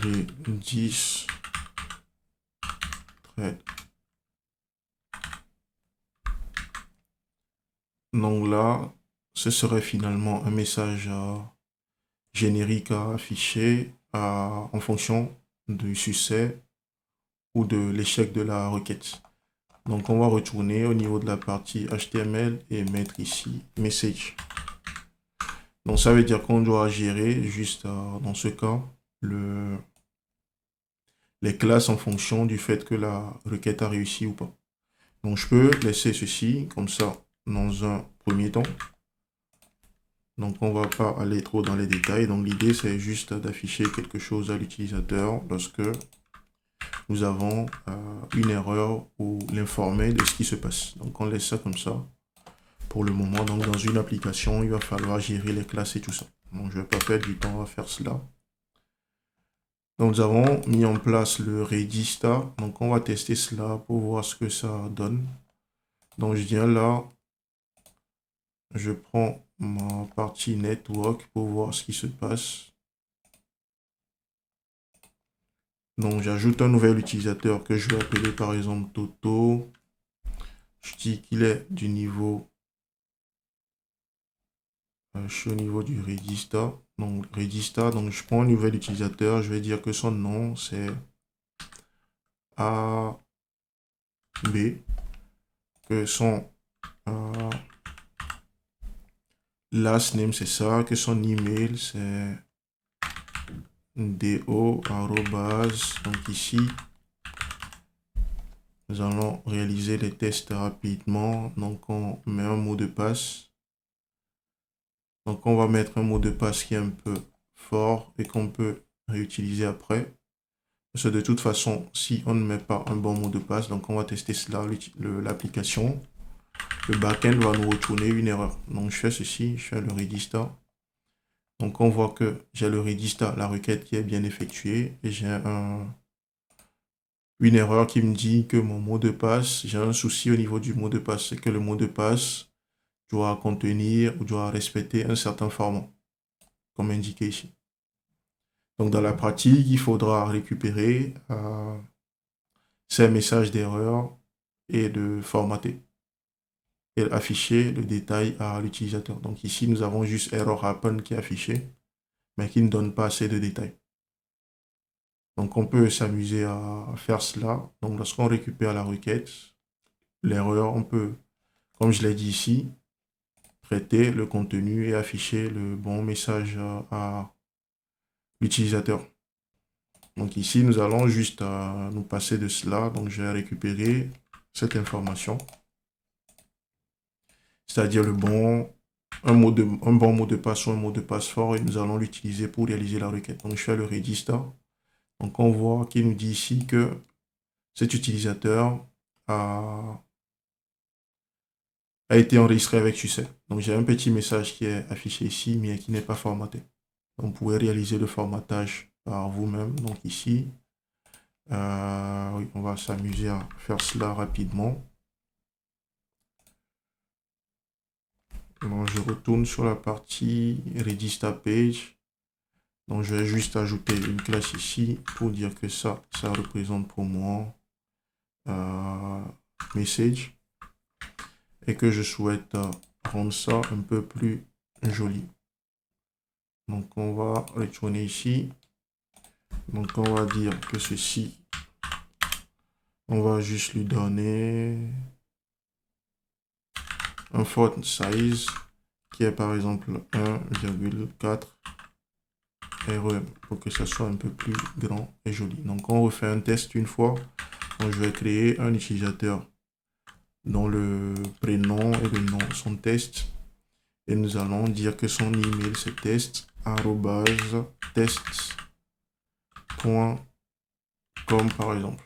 les 10 threads. Donc là, ce serait finalement un message générique à afficher en fonction du succès ou de l'échec de la requête. Donc on va retourner au niveau de la partie HTML et mettre ici message. Donc ça veut dire qu'on doit gérer juste dans ce cas les classes en fonction du fait que la requête a réussi ou pas. Donc je peux laisser ceci comme ça dans un premier temps. Donc on va pas aller trop dans les détails. Donc l'idée c'est juste d'afficher quelque chose à l'utilisateur lorsque nous avons une erreur ou l'informer de ce qui se passe. Donc on laisse ça comme ça pour le moment. Donc dans une application, il va falloir gérer les classes et tout ça. Donc je ne vais pas perdre du temps à faire cela. Donc nous avons mis en place le register. Donc on va tester cela pour voir ce que ça donne. Donc je viens là, je prends ma partie network pour voir ce qui se passe. Donc j'ajoute un nouvel utilisateur que je vais appeler par exemple Toto. Je dis qu'il est du niveau, je suis au niveau du register. Donc register, donc je prends un nouvel utilisateur, je vais dire que son nom c'est AB, que son last name, c'est ça, que son email, c'est do, arrobase. Donc ici, nous allons réaliser les tests rapidement. Donc, on met un mot de passe. Donc, on va mettre un mot de passe qui est un peu fort et qu'on peut réutiliser après. Parce que de toute façon, si on ne met pas un bon mot de passe, donc on va tester cela, l'application. Le backend va nous retourner une erreur. Donc, je fais ceci, je fais le register. Donc, on voit que j'ai le register, la requête qui est bien effectuée. Et j'ai une erreur qui me dit que mon mot de passe, j'ai un souci au niveau du mot de passe. C'est que le mot de passe doit contenir ou doit respecter un certain format, comme indiqué ici. Donc, dans la pratique, il faudra récupérer ces messages d'erreur et de formater et afficher le détail à l'utilisateur. Donc ici, nous avons juste error happen qui est affiché, mais qui ne donne pas assez de détails. Donc on peut s'amuser à faire cela. Donc lorsqu'on récupère la requête, l'erreur, on peut, comme je l'ai dit ici, traiter le contenu et afficher le bon message à l'utilisateur. Donc ici, nous allons juste nous passer de cela. Donc je vais récupérer cette information, c'est-à-dire un bon mot de passe ou un mot de passe fort, et nous allons l'utiliser pour réaliser la requête. Donc je fais le register. Donc on voit qu'il nous dit ici que cet utilisateur a été enregistré avec succès. Donc j'ai un petit message qui est affiché ici, mais qui n'est pas formaté. Donc, vous pouvez réaliser le formatage par vous-même. Donc ici, oui, on va s'amuser à faire cela rapidement. Donc je retourne sur la partie Register Page. Donc je vais juste ajouter une classe ici pour dire que ça représente pour moi message et que je souhaite rendre ça un peu plus joli. Donc on va retourner ici. Donc on va dire que ceci, on va juste lui donner un font size qui est par exemple 1,4 REM pour que ça soit un peu plus grand et joli. Donc on refait un test une fois. Donc je vais créer un utilisateur dont le prénom et le nom sont test. Et nous allons dire que son email c'est test@test.com par exemple.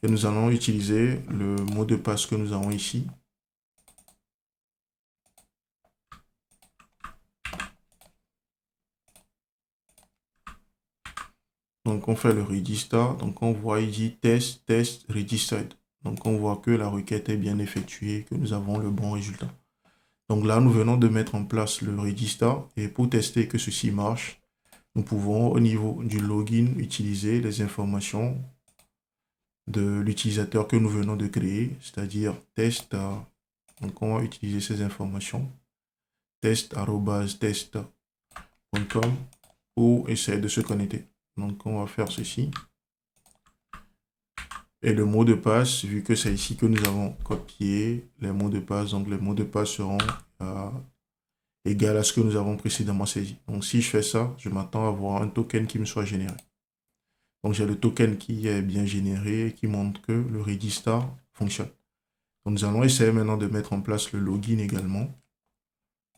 Et nous allons utiliser le mot de passe que nous avons ici. Donc on fait le register. Donc on voit il dit test registered. Donc on voit que la requête est bien effectuée, que nous avons le bon résultat. Donc là, nous venons de mettre en place le register et pour tester que ceci marche, nous pouvons au niveau du login utiliser les informations de l'utilisateur que nous venons de créer, c'est-à-dire test. Donc on va utiliser ces informations, test@test.com pour essayer de se connecter. Donc on va faire ceci. Et le mot de passe, vu que c'est ici que nous avons copié les mots de passe, donc les mots de passe seront égal à ce que nous avons précédemment saisi. Donc si je fais ça, je m'attends à avoir un token qui me soit généré. Donc j'ai le token qui est bien généré et qui montre que le register fonctionne. Donc nous allons essayer maintenant de mettre en place le login également.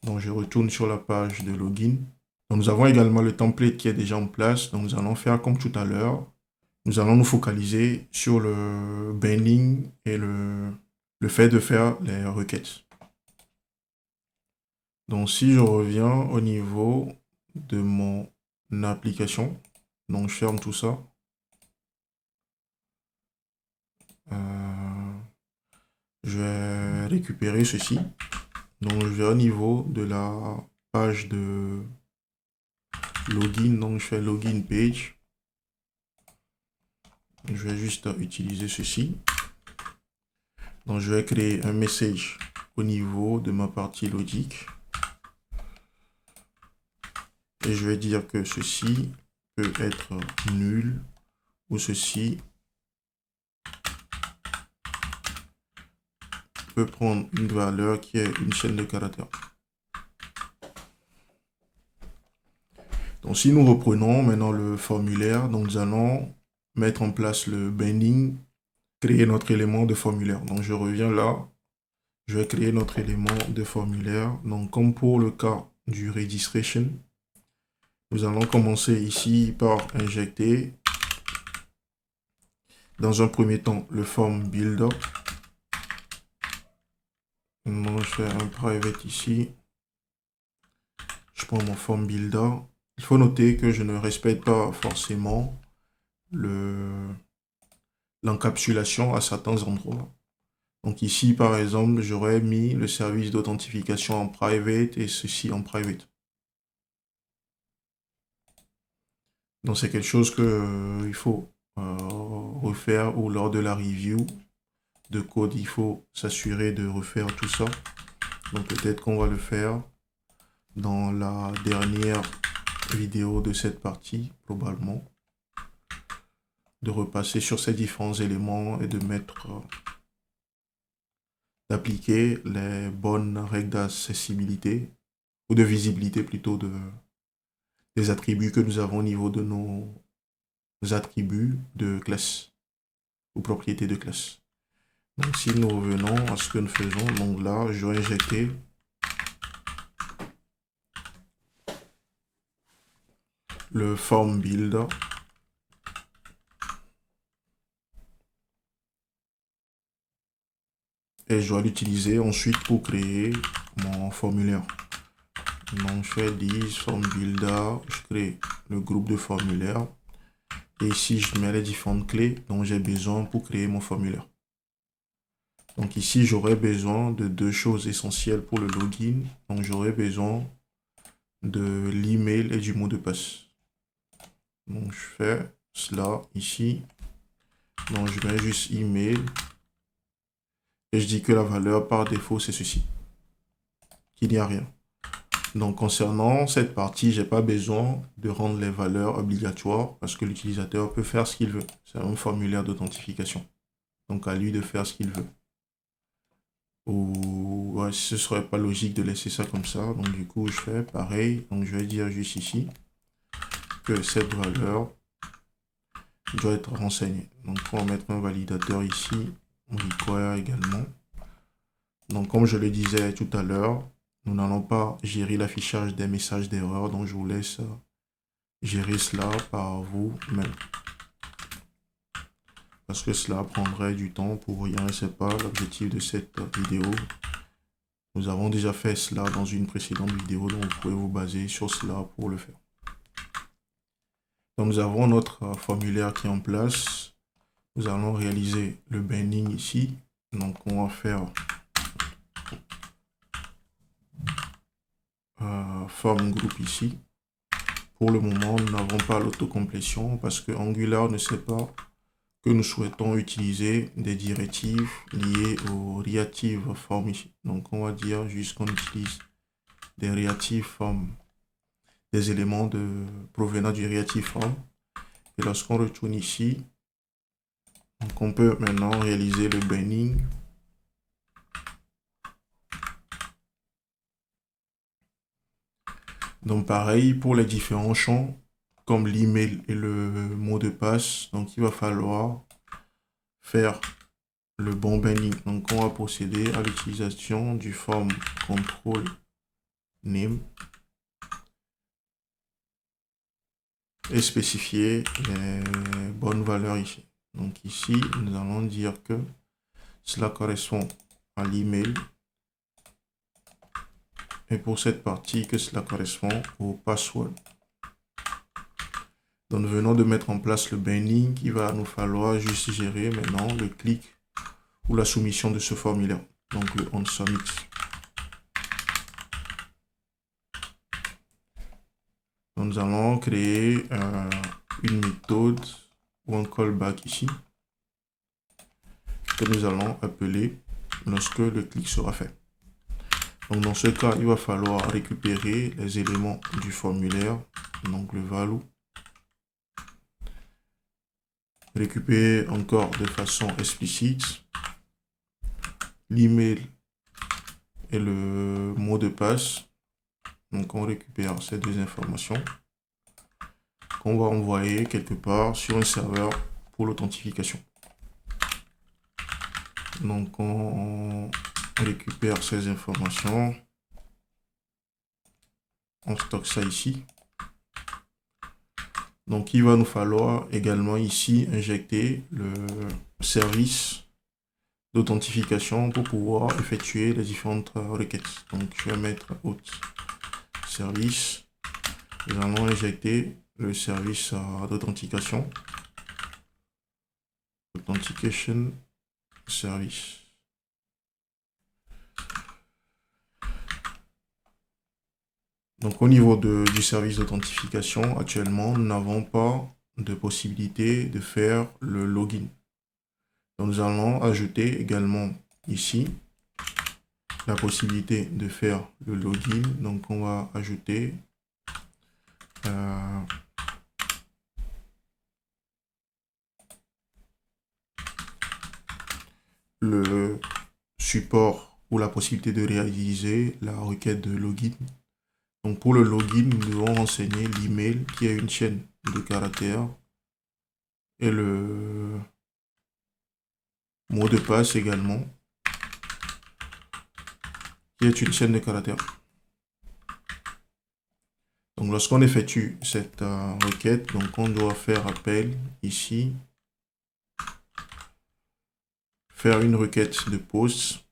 Donc je retourne sur la page de login. Donc nous avons également le template qui est déjà en place. Donc nous allons faire comme tout à l'heure. Nous allons nous focaliser sur le binding et le fait de faire les requêtes. Donc si je reviens au niveau de mon application, donc je ferme tout ça. Je vais récupérer ceci. Donc je vais au niveau de la page de login, donc je fais login page. Je vais juste utiliser ceci. Donc je vais créer un message au niveau de ma partie logique. Et je vais dire que ceci peut être nul ou ceci peut prendre une valeur qui est une chaîne de caractères. Donc, si nous reprenons maintenant le formulaire, donc nous allons mettre en place le binding, créer notre élément de formulaire. Donc, je reviens là. Je vais créer notre élément de formulaire. Donc, comme pour le cas du registration, nous allons commencer ici par injecter dans un premier temps le form builder. Donc, je fais un private ici. Je prends mon form builder. Il faut noter que je ne respecte pas forcément l'encapsulation à certains endroits. Donc ici, par exemple, j'aurais mis le service d'authentification en private et ceci en private. Donc c'est quelque chose que il faut refaire, ou lors de la review de code, il faut s'assurer de refaire tout ça. Donc peut-être qu'on va le faire dans la dernière vidéo de cette partie, probablement. De repasser sur ces différents éléments et de mettre, d'appliquer les bonnes règles d'accessibilité, ou de visibilité plutôt, des attributs que nous avons au niveau de nos attributs de classe ou propriétés de classe. Donc si nous revenons à ce que nous faisons, donc là, je vais injecter le form builder. Et je dois l'utiliser ensuite pour créer mon formulaire. Donc je fais this form builder, je crée le groupe de formulaire. Et ici, je mets les différentes clés dont j'ai besoin pour créer mon formulaire. Donc ici, j'aurai besoin de deux choses essentielles pour le login. Donc j'aurai besoin de l'email et du mot de passe. Donc je fais cela ici. Donc je mets juste email. Et je dis que la valeur par défaut, c'est ceci. Qu'il n'y a rien. Donc concernant cette partie, j'ai pas besoin de rendre les valeurs obligatoires parce que l'utilisateur peut faire ce qu'il veut. C'est un formulaire d'authentification. Donc à lui de faire ce qu'il veut. Ou ouais, ce serait pas logique de laisser ça comme ça. Donc du coup, je fais pareil. Donc je vais dire juste ici que cette valeur doit être renseignée. Donc on va mettre un validateur ici. On require également. Donc comme je le disais tout à l'heure, nous n'allons pas gérer l'affichage des messages d'erreur. Donc je vous laisse gérer cela par vous-même. Parce que cela prendrait du temps pour rien. Ce n'est pas l'objectif de cette vidéo. Nous avons déjà fait cela dans une précédente vidéo, donc vous pouvez vous baser sur cela pour le faire. Donc nous avons notre formulaire qui est en place. Nous allons réaliser le binding ici. Donc on va faire form group ici. Pour le moment, nous n'avons pas l'autocomplétion parce que Angular ne sait pas que nous souhaitons utiliser des directives liées au reactive form ici. Donc on va dire juste qu'on utilise des reactive form, des éléments provenant du reactive form. Et lorsqu'on retourne ici, donc on peut maintenant réaliser le binding. Donc pareil pour les différents champs, comme l'email et le mot de passe. Donc il va falloir faire le bon binding. Donc on va procéder à l'utilisation du form control name et spécifier les bonnes valeurs ici. Donc ici, nous allons dire que cela correspond à l'email. Et pour cette partie, que cela correspond au password. Donc nous venons de mettre en place le binding. Il va nous falloir juste gérer maintenant le clic ou la soumission de ce formulaire. Donc le onSubmit. Donc nous allons créer une méthode ou un callback ici que nous allons appeler lorsque le clic sera fait. Donc dans ce cas, il va falloir récupérer les éléments du formulaire, donc le value. Récupérer encore de façon explicite l'email et le mot de passe. Donc on récupère ces deux informations. qu'on va envoyer quelque part sur un serveur pour l'authentification. Donc, on récupère ces informations. On stocke ça ici. Donc, il va nous falloir également ici injecter le service d'authentification pour pouvoir effectuer les différentes requêtes. Donc, je vais mettre autre service. Nous allons injecter le service d'authentification. Authentication service. Donc, au niveau du service d'authentification, actuellement, nous n'avons pas de possibilité de faire le login. Donc, nous allons ajouter également ici la possibilité de faire le login. Donc, on va ajouter le support ou la possibilité de réaliser la requête de login. Donc, pour le login, nous devons renseigner l'email qui est une chaîne de caractères et le mot de passe également qui est une chaîne de caractères. Donc, lorsqu'on effectue cette requête, donc on doit faire appel ici, faire une requête de post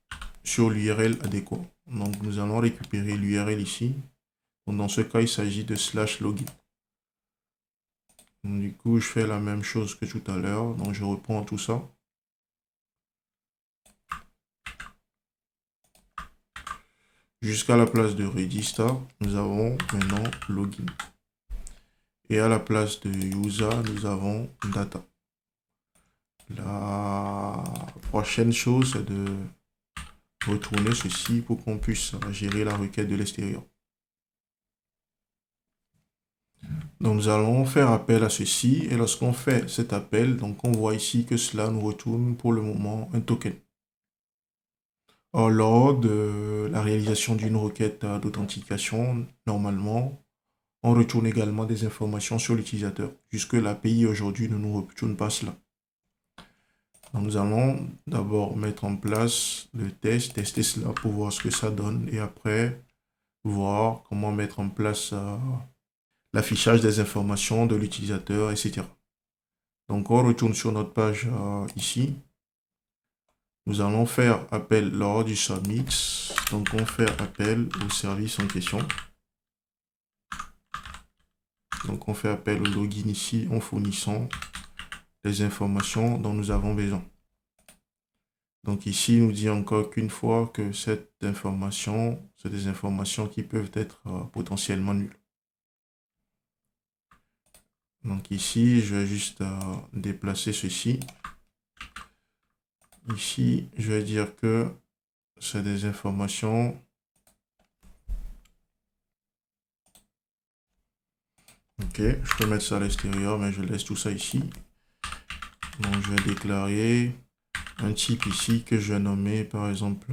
sur l'URL adéquat. Donc, nous allons récupérer l'URL ici. Donc, dans ce cas, il s'agit de /login. Donc, du coup, je fais la même chose que tout à l'heure. Donc, je reprends tout ça. Jusqu'à la place de register, nous avons maintenant login. Et à la place de user, nous avons data. La prochaine chose, c'est de retourner ceci pour qu'on puisse gérer la requête de l'extérieur. Donc, nous allons faire appel à ceci. Et lorsqu'on fait cet appel, donc on voit ici que cela nous retourne pour le moment un token. Or, lors de la réalisation d'une requête d'authentification, normalement, on retourne également des informations sur l'utilisateur. Jusque l'API aujourd'hui ne nous retourne pas cela. Donc, nous allons d'abord mettre en place le test, tester cela pour voir ce que ça donne et après voir comment mettre en place l'affichage des informations de l'utilisateur, etc. Donc, on retourne sur notre page ici. Nous allons faire appel lors du submit. Donc, on fait appel au service en question. Donc, on fait appel au login ici en fournissant les informations dont nous avons besoin. Donc, ici, il nous dit encore qu'une fois que cette information, c'est des informations qui peuvent être potentiellement nulles. Donc, ici, je vais juste déplacer ceci. Ici, je vais dire que c'est des informations ok, je peux mettre ça à l'extérieur, mais je laisse tout ça ici. Donc, je vais déclarer un type ici que je vais nommer, par exemple,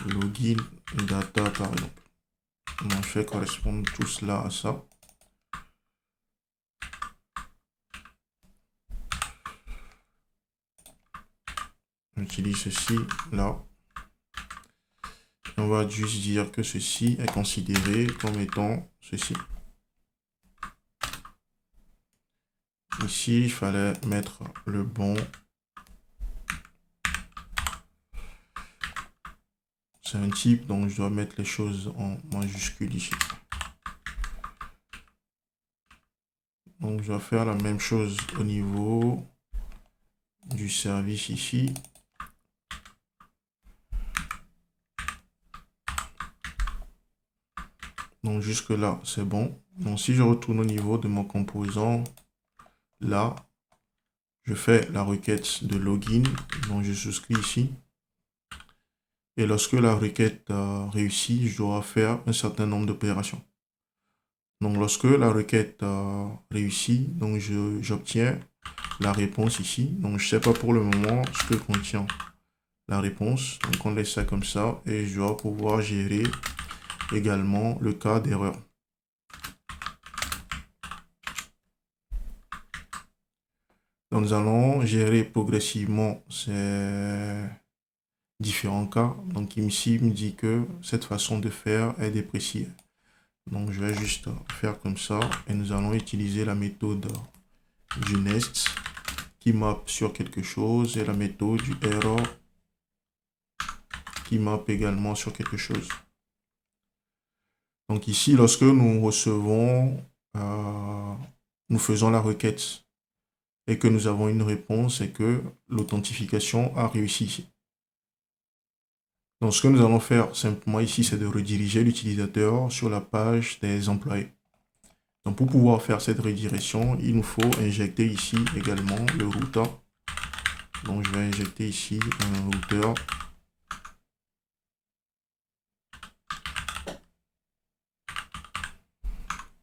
login data, par exemple. Donc, je vais correspondre tout cela à ça. J'utilise ceci là. On va juste dire que ceci est considéré comme étant ceci. Ici, il fallait mettre le bon. C'est un type, donc je dois mettre les choses en majuscule ici. Donc, je vais faire la même chose au niveau du service ici. Donc, jusque là, c'est bon. Donc, si je retourne au niveau de mon composant, là, je fais la requête de login. Donc, je souscris ici. Et lorsque la requête réussit, je dois faire un certain nombre d'opérations. Donc, lorsque la requête réussit, donc j'obtiens la réponse ici. Donc, je ne sais pas pour le moment ce que contient la réponse. Donc, on laisse ça comme ça et je dois pouvoir gérer également le cas d'erreur. Donc, nous allons gérer progressivement ces différents cas. Donc, ici, il me dit que cette façon de faire est dépréciée. Donc, je vais juste faire comme ça et nous allons utiliser la méthode du nest qui map sur quelque chose et la méthode du error qui map également sur quelque chose. Donc ici, lorsque nous recevons, nous faisons la requête et que nous avons une réponse et que l'authentification a réussi. Donc ce que nous allons faire simplement ici, c'est de rediriger l'utilisateur sur la page des employés. Donc pour pouvoir faire cette redirection, il nous faut injecter ici également le routeur. Donc je vais injecter ici un routeur.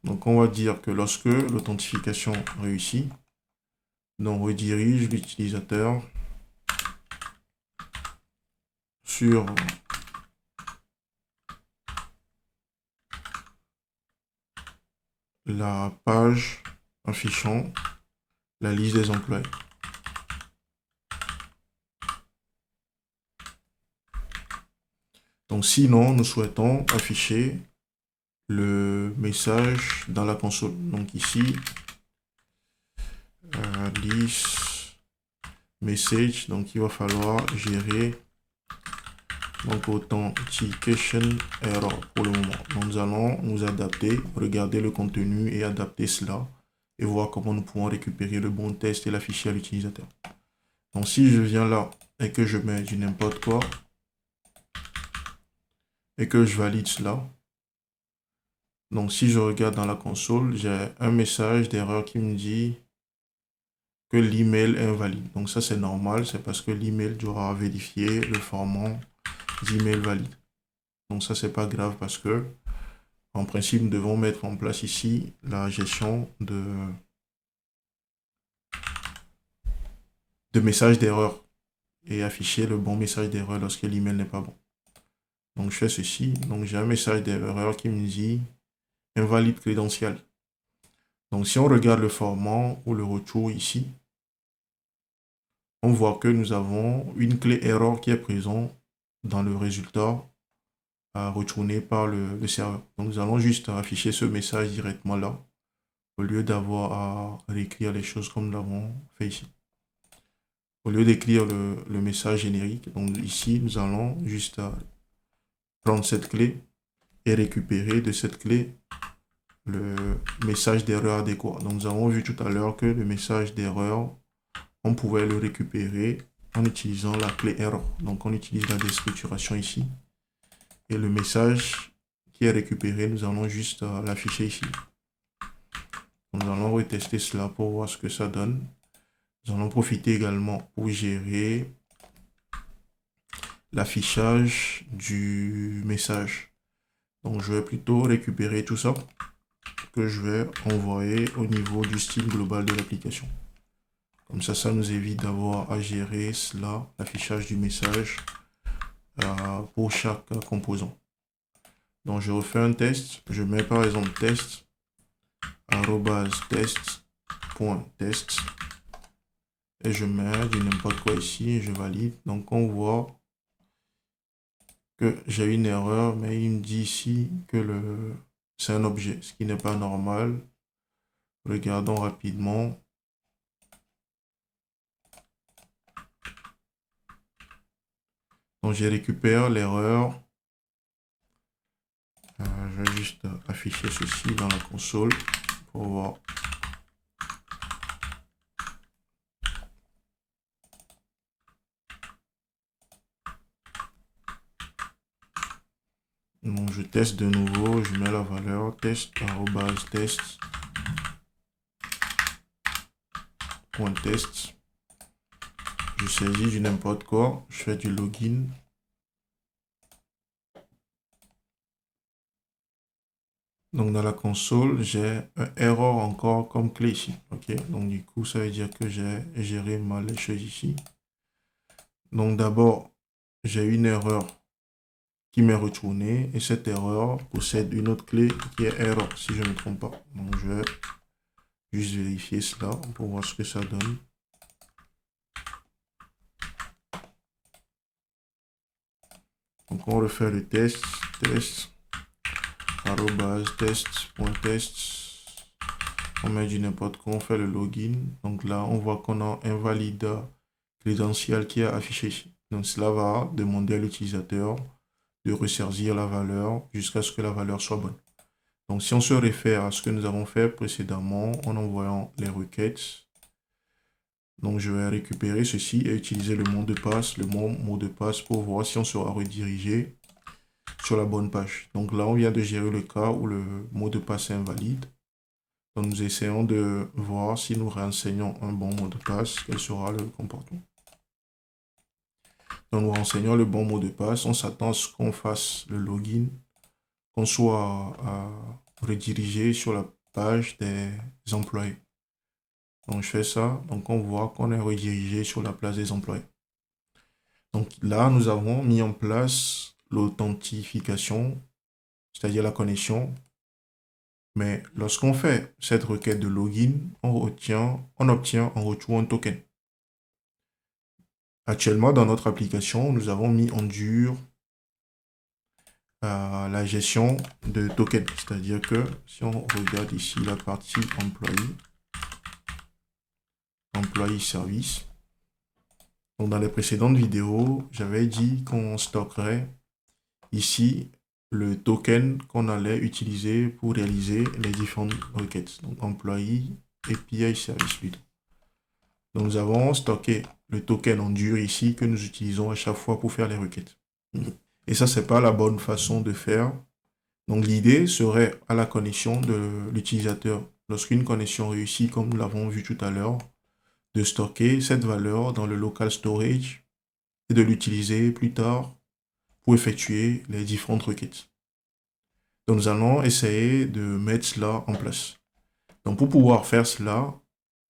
Donc on va dire que lorsque l'authentification réussit, donc on redirige l'utilisateur sur la page affichant la liste des employés. Donc sinon, nous souhaitons afficher le message dans la console. Donc ici, list message, donc il va falloir gérer donc authentication error pour le moment. Donc nous allons nous adapter, regarder le contenu et adapter cela et voir comment nous pouvons récupérer le bon test et l'afficher à l'utilisateur. Donc si je viens là et que je mets du n'importe quoi et que je valide cela, donc si je regarde dans la console, j'ai un message d'erreur qui me dit que l'email est invalide. Donc ça c'est normal, c'est parce que l'email devra vérifier le format d'email valide. Donc ça c'est pas grave parce que en principe nous devons mettre en place ici la gestion de messages d'erreur et afficher le bon message d'erreur lorsque l'email n'est pas bon. Donc je fais ceci, donc j'ai un message d'erreur qui me dit invalide crédentiel. Donc si on regarde le format ou le retour ici, on voit que nous avons une clé erreur qui est présente dans le résultat retourné par le serveur. Donc nous allons juste afficher ce message directement là, au lieu d'avoir à réécrire les choses comme nous l'avons fait ici. Au lieu d'écrire le message générique, donc ici nous allons juste prendre cette clé et récupérer de cette clé le message d'erreur adéquat. Donc nous avons vu tout à l'heure que le message d'erreur, on pouvait le récupérer en utilisant la clé error. Donc on utilise la déstructuration ici. Et le message qui est récupéré, nous allons juste l'afficher ici. Nous allons retester cela pour voir ce que ça donne. Nous allons profiter également pour gérer l'affichage du message. Donc je vais plutôt récupérer tout ça que je vais envoyer au niveau du style global de l'application. Comme ça nous évite d'avoir à gérer cela, l'affichage du message pour chaque composant. Donc je refais un test, je mets par exemple test, @test.test et je mets du n'importe quoi ici et je valide. Donc on voit que j'ai une erreur, mais il me dit ici que c'est un objet, ce qui n'est pas normal. Regardons rapidement. Donc j'ai récupéré l'erreur. Je vais juste afficher ceci dans la console pour voir. Donc je teste de nouveau, je mets la valeur test, test.test. Je saisis du n'importe quoi, je fais du login. Donc dans la console, j'ai un error encore comme clé ici. Ok, donc du coup, ça veut dire que j'ai géré mal les choses ici. Donc d'abord, j'ai une erreur qui m'est retournée et cette erreur possède une autre clé qui est error, si je ne me trompe pas. Donc je vais juste vérifier cela pour voir ce que ça donne. Donc on refait le test, test.test. On met du n'importe quoi, on fait le login. Donc là, on voit qu'on a un valide crédentiel qui est affiché ici. Donc cela va demander à l'utilisateur de ressaisir la valeur jusqu'à ce que la valeur soit bonne. Donc si on se réfère à ce que nous avons fait précédemment en envoyant les requêtes, donc je vais récupérer ceci et utiliser le mot de passe, le mot de passe pour voir si on sera redirigé sur la bonne page. Donc là, on vient de gérer le cas où le mot de passe est invalide. Donc nous essayons de voir si nous renseignons un bon mot de passe, quel sera le comportement. Donc nous renseignons le bon mot de passe, on s'attend à ce qu'on fasse le login, qu'on soit redirigé sur la page des employés. Donc je fais ça, donc on voit qu'on est redirigé sur la place des employés. Donc là, nous avons mis en place l'authentification, c'est-à-dire la connexion. Mais lorsqu'on fait cette requête de login, on obtient en retour un token. Actuellement, dans notre application, nous avons mis en dur la gestion de tokens. C'est-à-dire que si on regarde ici la partie employé service, donc dans les précédentes vidéos, j'avais dit qu'on stockerait ici le token qu'on allait utiliser pour réaliser les différentes requêtes. Donc employé API service plutôt. Donc nous avons stocké le token en dur ici que nous utilisons à chaque fois pour faire les requêtes. Et ça, c'est pas la bonne façon de faire. Donc l'idée serait à la connexion de l'utilisateur. Lorsqu'une connexion réussit, comme nous l'avons vu tout à l'heure, de stocker cette valeur dans le local storage et de l'utiliser plus tard pour effectuer les différentes requêtes. Donc nous allons essayer de mettre cela en place. Donc pour pouvoir faire cela,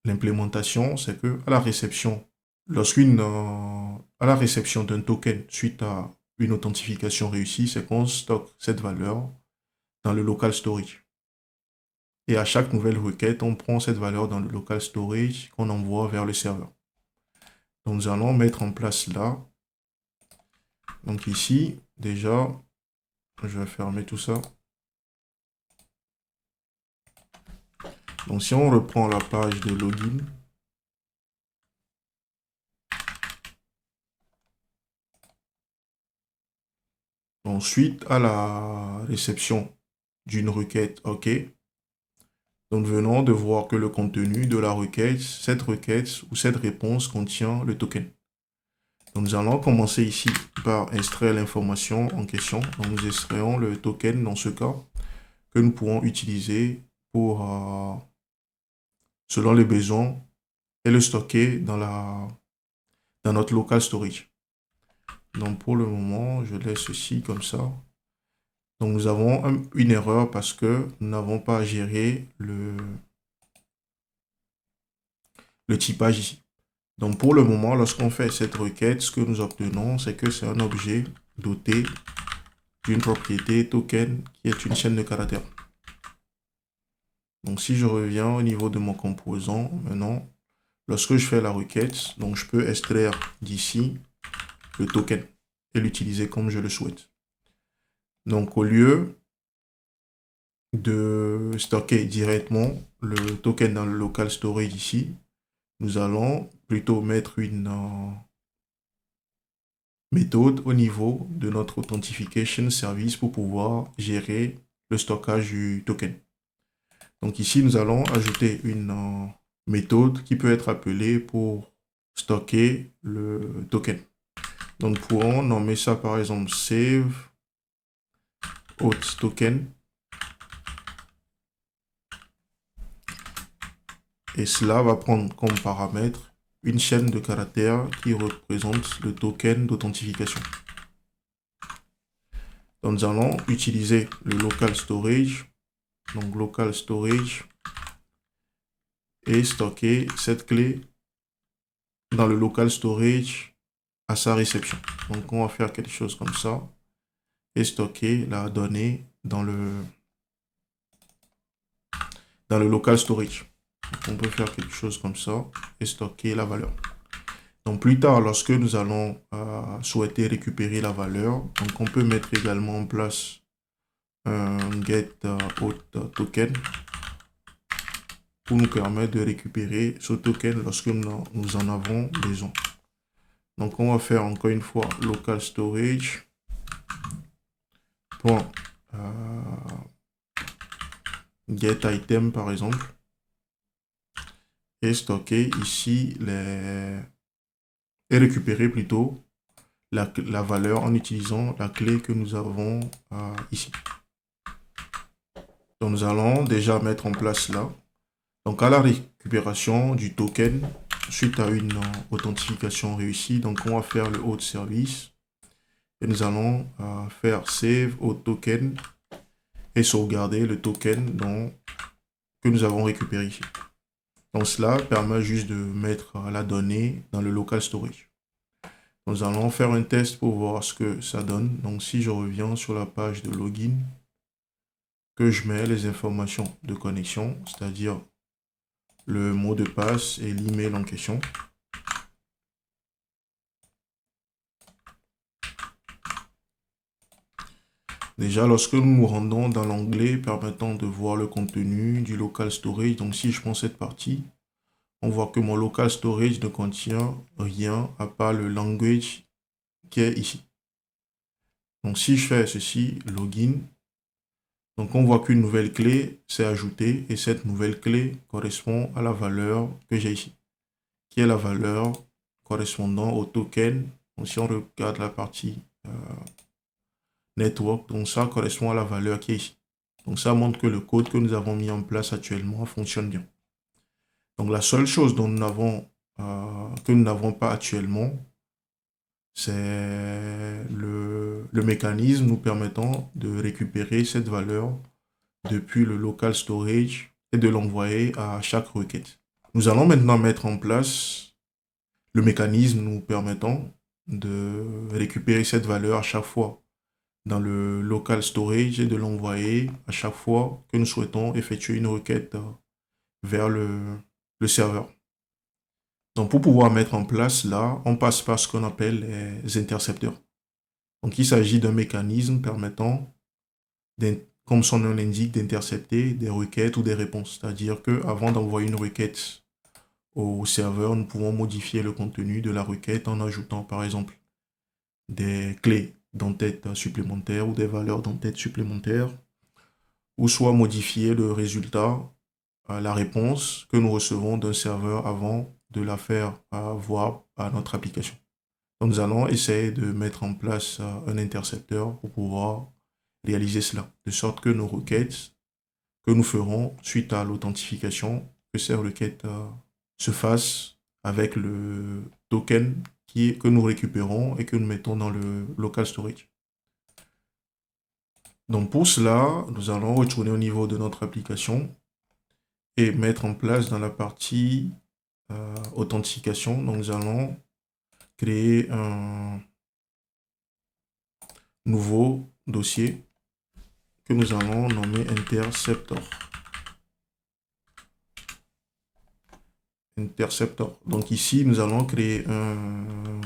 l'implémentation, c'est que à la réception, à la réception d'un token suite à une authentification réussie, c'est qu'on stocke cette valeur dans le local storage. Et à chaque nouvelle requête, on prend cette valeur dans le local storage qu'on envoie vers le serveur. Donc nous allons mettre en place là. Donc ici, déjà, je vais fermer tout ça. Donc si on reprend la page de login, ensuite à la réception d'une requête OK, donc venons de voir que le contenu de la requête, cette requête ou cette réponse contient le token. Donc nous allons commencer ici par extraire l'information en question. Donc nous extrayons le token dans ce cas que nous pourrons utiliser pour, selon les besoins, et le stocker dans notre local storage. Donc pour le moment, je laisse ceci comme ça. Donc nous avons une erreur parce que nous n'avons pas géré le typage ici. Donc pour le moment, lorsqu'on fait cette requête, ce que nous obtenons, c'est que c'est un objet doté d'une propriété token qui est une chaîne de caractères. Donc si je reviens au niveau de mon composant, maintenant, lorsque je fais la requête, donc je peux extraire d'ici le token et l'utiliser comme je le souhaite. Donc au lieu de stocker directement le token dans le local storage ici, nous allons plutôt mettre une méthode au niveau de notre authentification service pour pouvoir gérer le stockage du token. Donc ici, nous allons ajouter une méthode qui peut être appelée pour stocker le token. Donc nous pourrons nommer ça par exemple save auth token. Et cela va prendre comme paramètre une chaîne de caractères qui représente le token d'authentification. Donc nous allons utiliser le local storage. Donc local storage et stocker cette clé dans le local storage à sa réception. Donc on va faire quelque chose comme ça et stocker la donnée dans le local storage. Donc on peut faire quelque chose comme ça et stocker la valeur. Donc plus tard, lorsque nous allons souhaiter récupérer la valeur, donc on peut mettre également en place un get auth token pour nous permettre de récupérer ce token lorsque nous en avons besoin. Donc on va faire encore une fois local storage pour get item par exemple et stocker ici et récupérer plutôt la valeur en utilisant la clé que nous avons ici. Donc nous allons déjà mettre en place là. Donc à la récupération du token suite à une authentification réussie, donc on va faire le auth service et nous allons faire save au token et sauvegarder le token que nous avons récupéré ici. Donc cela permet juste de mettre la donnée dans le local storage. Nous allons faire un test pour voir ce que ça donne. Donc si je reviens sur la page de login, que je mets les informations de connexion, c'est-à-dire le mot de passe et l'email en question. Déjà, lorsque nous nous rendons dans l'onglet permettant de voir le contenu du local storage, donc si je prends cette partie, on voit que mon local storage ne contient rien à part le language qui est ici. Donc si je fais ceci, login, donc on voit qu'une nouvelle clé s'est ajoutée et cette nouvelle clé correspond à la valeur que j'ai ici, qui est la valeur correspondant au token. Donc si on regarde la partie network, donc ça correspond à la valeur qui est ici. Donc ça montre que le code que nous avons mis en place actuellement fonctionne bien. Donc la seule chose dont que nous n'avons pas actuellement, c'est le mécanisme nous permettant de récupérer cette valeur depuis le local storage et de l'envoyer à chaque requête. Nous allons maintenant mettre en place le mécanisme nous permettant de récupérer cette valeur à chaque fois dans le local storage et de l'envoyer à chaque fois que nous souhaitons effectuer une requête vers le serveur. Donc pour pouvoir mettre en place là, on passe par ce qu'on appelle les intercepteurs. Donc il s'agit d'un mécanisme permettant, comme son nom l'indique, d'intercepter des requêtes ou des réponses. C'est-à-dire qu'avant d'envoyer une requête au serveur, nous pouvons modifier le contenu de la requête en ajoutant par exemple des clés d'entête supplémentaires ou des valeurs d'entête supplémentaires, ou soit modifier le résultat, la réponse que nous recevons d'un serveur avant de la faire voir à notre application. Donc nous allons essayer de mettre en place un intercepteur pour pouvoir réaliser cela, de sorte que nos requêtes que nous ferons suite à l'authentification, que ces requêtes se fassent avec le token que nous récupérons et que nous mettons dans le local storage. Donc pour cela, nous allons retourner au niveau de notre application et mettre en place dans la partie authentification. Donc nous allons créer un nouveau dossier que nous allons nommer Interceptor. Donc ici, nous allons créer un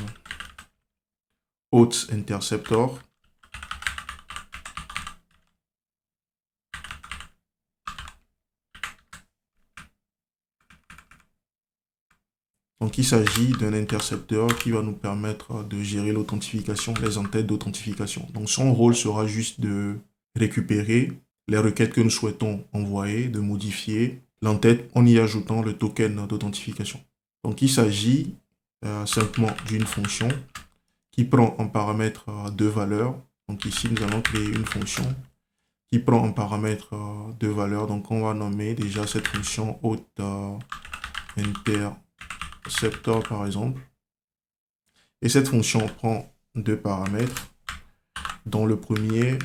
auth interceptor. Donc il s'agit d'un intercepteur qui va nous permettre de gérer l'authentification, les entêtes d'authentification. Donc son rôle sera juste de récupérer les requêtes que nous souhaitons envoyer, de modifier l'entête en y ajoutant le token d'authentification. Donc il s'agit simplement d'une fonction qui prend en paramètre deux valeurs. Donc ici, nous allons créer une fonction qui prend en paramètre deux valeurs. Donc on va nommer déjà cette fonction auth interceptor par exemple. Et cette fonction prend deux paramètres, dont le premier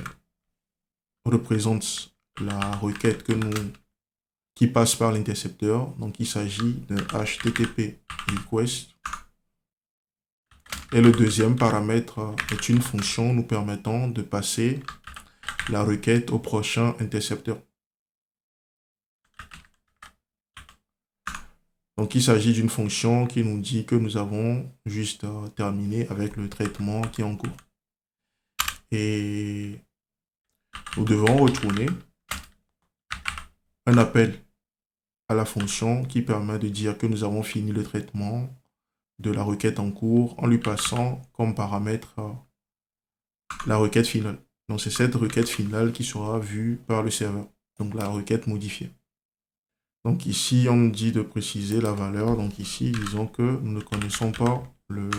représente la requête qui passe par l'intercepteur. Donc il s'agit d'un HTTP request. Et le deuxième paramètre est une fonction nous permettant de passer la requête au prochain intercepteur. Donc, il s'agit d'une fonction qui nous dit que nous avons juste terminé avec le traitement qui est en cours. Et nous devons retourner un appel à la fonction qui permet de dire que nous avons fini le traitement de la requête en cours en lui passant comme paramètre la requête finale. Donc, c'est cette requête finale qui sera vue par le serveur. Donc, la requête modifiée. Donc, ici, on nous dit de préciser la valeur. Donc, ici, disons que nous ne connaissons pas le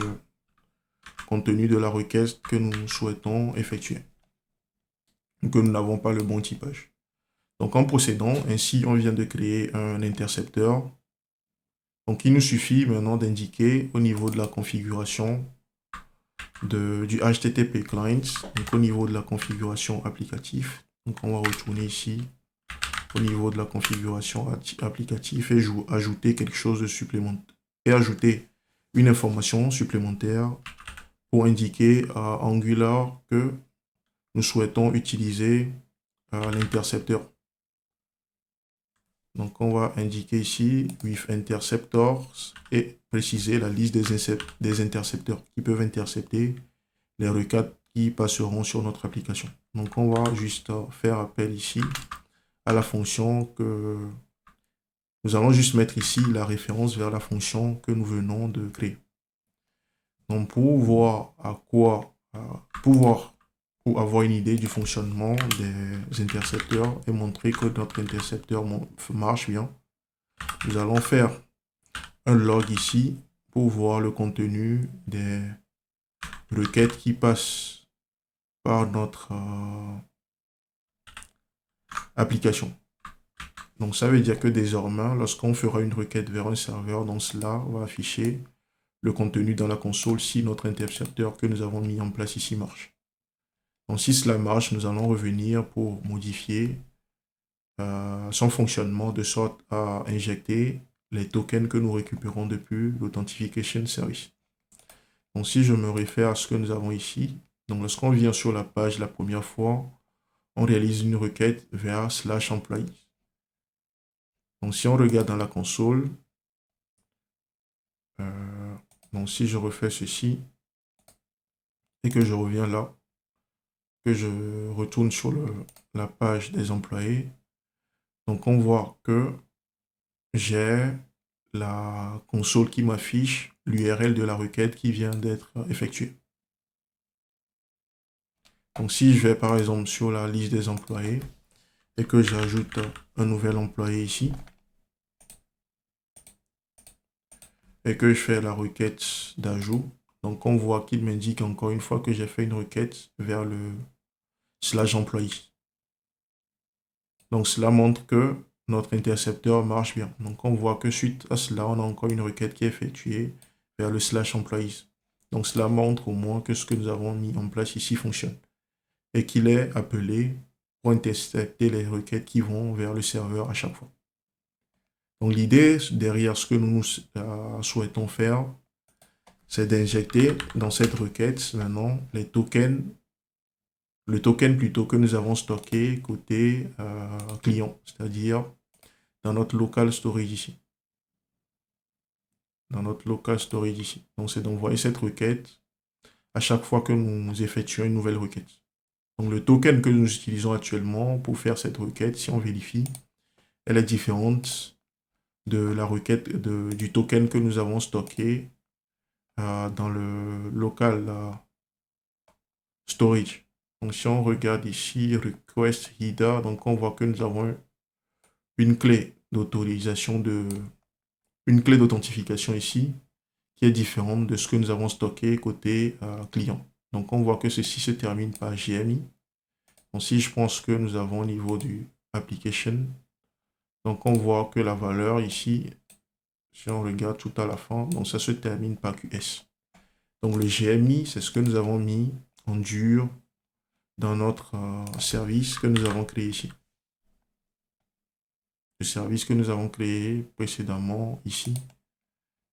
contenu de la requête que nous souhaitons effectuer. Que nous n'avons pas le bon typage. Donc, en procédant, ainsi, on vient de créer un intercepteur. Donc, il nous suffit maintenant d'indiquer au niveau de la configuration du HTTP client, donc au niveau de la configuration applicative. Donc, on va retourner ici au niveau de la configuration applicative et ajouter quelque chose de supplémentaire et ajouter une information supplémentaire pour indiquer à Angular que nous souhaitons utiliser l'intercepteur. Donc, on va indiquer ici with interceptors et préciser la liste des intercepteurs qui peuvent intercepter les requêtes qui passeront sur notre application. Donc, on va juste faire appel ici à la fonction que nous allons juste mettre ici la référence vers la fonction que nous venons de créer. Donc, pour voir pour avoir une idée du fonctionnement des intercepteurs et montrer que notre intercepteur marche bien, nous allons faire un log ici pour voir le contenu des requêtes qui passent par notre application. Donc, ça veut dire que désormais, lorsqu'on fera une requête vers un serveur, donc cela va afficher le contenu dans la console si notre intercepteur que nous avons mis en place ici marche. Donc, si cela marche, nous allons revenir pour modifier son fonctionnement de sorte à injecter les tokens que nous récupérons depuis l'Authentification Service. Donc, si je me réfère à ce que nous avons ici, donc lorsqu'on vient sur la page la première fois, on réalise une requête vers /employee. Donc, si on regarde dans la console, donc si je refais ceci et que je reviens là, que je retourne sur la page des employés, donc on voit que j'ai la console qui m'affiche l'URL de la requête qui vient d'être effectuée. Donc si je vais par exemple sur la liste des employés et que j'ajoute un nouvel employé ici, et que je fais la requête d'ajout, donc on voit qu'il m'indique encore une fois que j'ai fait une requête vers le /employee. Donc cela montre que notre intercepteur marche bien. Donc on voit que suite à cela, on a encore une requête qui est effectuée vers le /employees. Donc cela montre au moins que ce que nous avons mis en place ici fonctionne et qu'il est appelé pour intercepter les requêtes qui vont vers le serveur à chaque fois. Donc l'idée derrière ce que nous souhaitons faire, c'est d'injecter dans cette requête maintenant les tokens, le token plutôt que nous avons stocké côté client, c'est-à-dire dans notre local storage ici. Dans notre local storage ici. Donc c'est d'envoyer cette requête à chaque fois que nous effectuons une nouvelle requête. Donc le token que nous utilisons actuellement pour faire cette requête, si on vérifie, elle est différente de la requête du token que nous avons stocké dans le local storage. Donc si on regarde ici, request header, donc on voit que nous avons une clé d'autorisation une clé d'authentification ici qui est différente de ce que nous avons stocké côté client. Donc on voit que ceci se termine par GMI. Donc si je pense que nous avons au niveau du application, donc on voit que la valeur ici, si on regarde tout à la fin, donc ça se termine par QS. Donc le GMI, c'est ce que nous avons mis en dur dans notre service que nous avons créé ici. Le service que nous avons créé précédemment ici.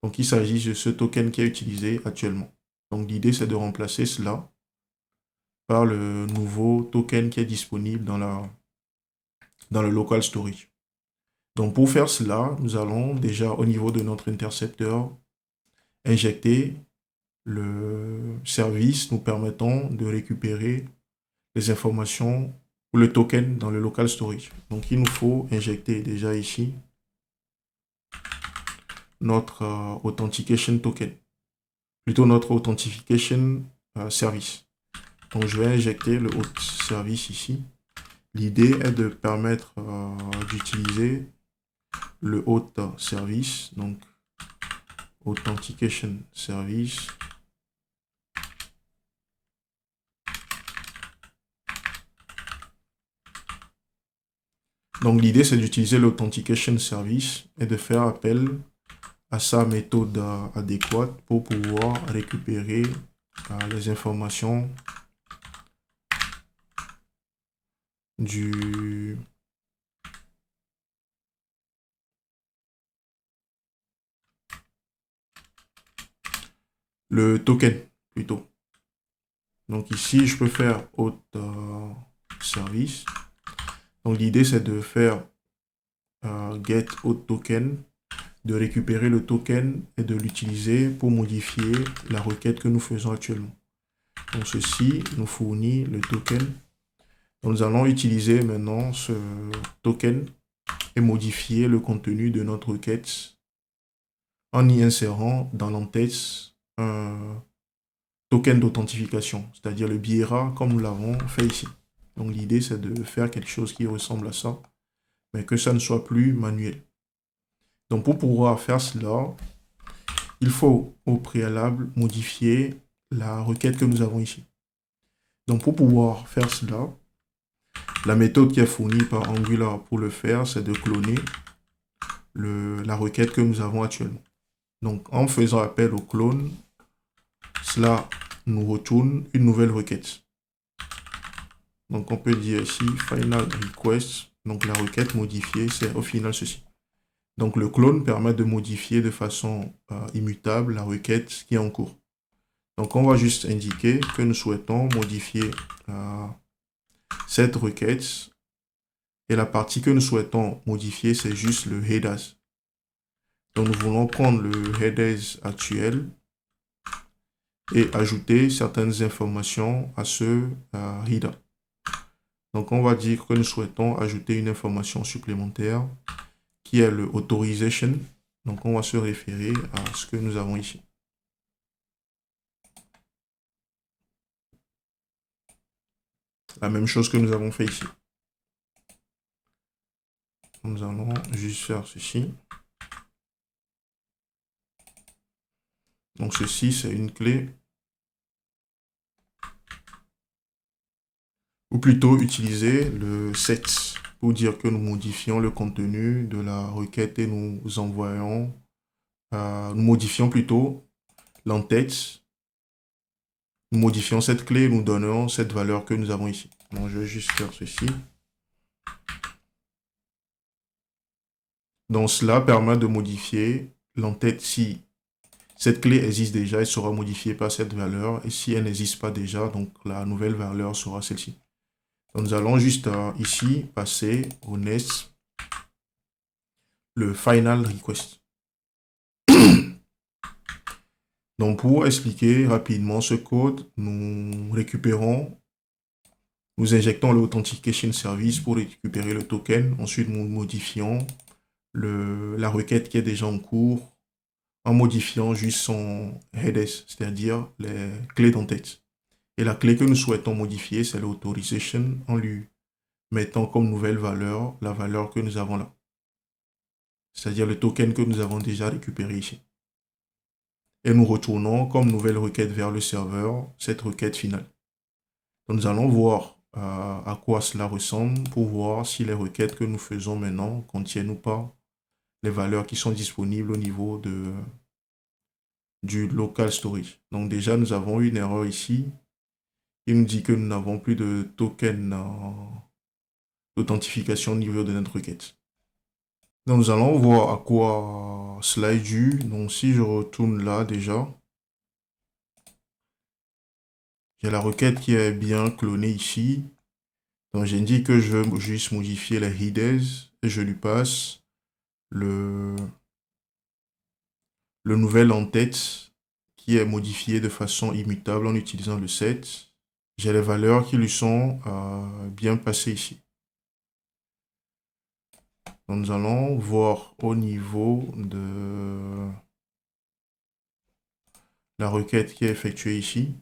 Donc il s'agit de ce token qui est utilisé actuellement. Donc l'idée, c'est de remplacer cela par le nouveau token qui est disponible dans le local storage. Donc pour faire cela, nous allons déjà au niveau de notre intercepteur injecter le service nous permettant de récupérer les informations ou le token dans le local storage. Donc il nous faut injecter déjà ici notre authentication token, plutôt notre authentication service. Donc je vais injecter le auth service ici. L'idée est de permettre d'utiliser le auth service, donc authentication service. Donc l'idée c'est d'utiliser l'authentication service et de faire appel à sa méthode adéquate pour pouvoir récupérer les informations du le token plutôt. Donc ici je peux faire auth service. Donc l'idée c'est de faire get auth token, de récupérer le token et de l'utiliser pour modifier la requête que nous faisons actuellement. Donc ceci nous fournit le token. Donc, nous allons utiliser maintenant ce token et modifier le contenu de notre requête en y insérant dans l'entête un token d'authentification, c'est-à-dire le BIRA comme nous l'avons fait ici. Donc l'idée c'est de faire quelque chose qui ressemble à ça, mais que ça ne soit plus manuel. Donc pour pouvoir faire cela, il faut au préalable modifier la requête que nous avons ici. Donc pour pouvoir faire cela, la méthode qui est fournie par Angular pour le faire, c'est de cloner la requête que nous avons actuellement. Donc en faisant appel au clone, cela nous retourne une nouvelle requête. Donc on peut dire ici final request, donc la requête modifiée, c'est au final ceci. Donc le clone permet de modifier de façon immutable la requête qui est en cours. Donc on va juste indiquer que nous souhaitons modifier cette requête et la partie que nous souhaitons modifier, c'est juste le headers. Donc nous voulons prendre le headers actuel et ajouter certaines informations à ce header. Donc on va dire que nous souhaitons ajouter une information supplémentaire qui est le authorization. Donc on va se référer à ce que nous avons ici. La même chose que nous avons fait ici. Nous allons juste faire ceci. Donc ceci, c'est une clé. Ou plutôt utiliser le set pour dire que nous modifions le contenu de la requête et nous envoyons, nous modifions plutôt l'entête. Nous modifions cette clé et nous donnons cette valeur que nous avons ici. Donc je vais juste faire ceci. Donc cela permet de modifier l'entête si cette clé existe déjà, elle sera modifiée par cette valeur. Et si elle n'existe pas déjà, donc la nouvelle valeur sera celle-ci. Donc nous allons juste ici passer au next le final request. Donc pour expliquer rapidement ce code, nous récupérons, nous injectons l'authentication service pour récupérer le token. Ensuite, nous modifions la requête qui est déjà en cours en modifiant juste son headers, c'est-à-dire les clés d'entête. Et la clé que nous souhaitons modifier, c'est l'autorization en lui mettant comme nouvelle valeur la valeur que nous avons là. C'est-à-dire le token que nous avons déjà récupéré ici. Et nous retournons comme nouvelle requête vers le serveur cette requête finale. Donc nous allons voir à quoi cela ressemble pour voir si les requêtes que nous faisons maintenant contiennent ou pas les valeurs qui sont disponibles au niveau du local storage. Donc déjà, nous avons une erreur ici. Il nous dit que nous n'avons plus de token d'authentification au niveau de notre requête. Donc nous allons voir à quoi cela est dû. Donc si je retourne là déjà, il y a la requête qui est bien clonée ici. Donc j'indique que je veux juste modifier les headers et je lui passe le, le nouvel en-tête qui est modifié de façon immutable en utilisant le set. J'ai les valeurs qui lui sont bien passées ici. Donc, nous allons voir au niveau de la requête qui est effectuée ici.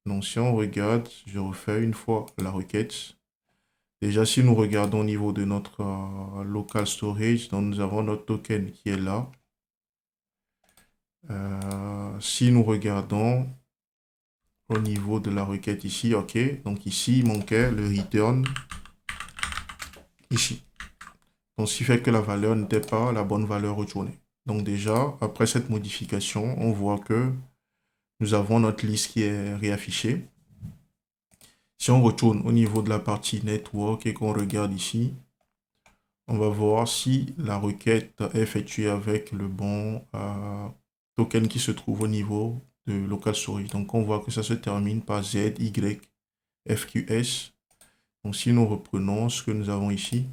Donc, si on regarde, je refais une fois la requête. Déjà, si nous regardons au niveau de notre local storage, donc nous avons notre token qui est là. Si nous regardons au niveau de la requête ici, ok. Donc ici, il manquait le return ici. Donc, ce qui fait que la valeur n'était pas la bonne valeur retournée. Donc déjà, après cette modification, on voit que nous avons notre liste qui est réaffichée. Si on retourne au niveau de la partie network et qu'on regarde ici, on va voir si la requête est effectuée avec le bon token qui se trouve au niveau de local storage. Donc, on voit que ça se termine par ZYFQS. Donc, si nous reprenons ce que nous avons ici,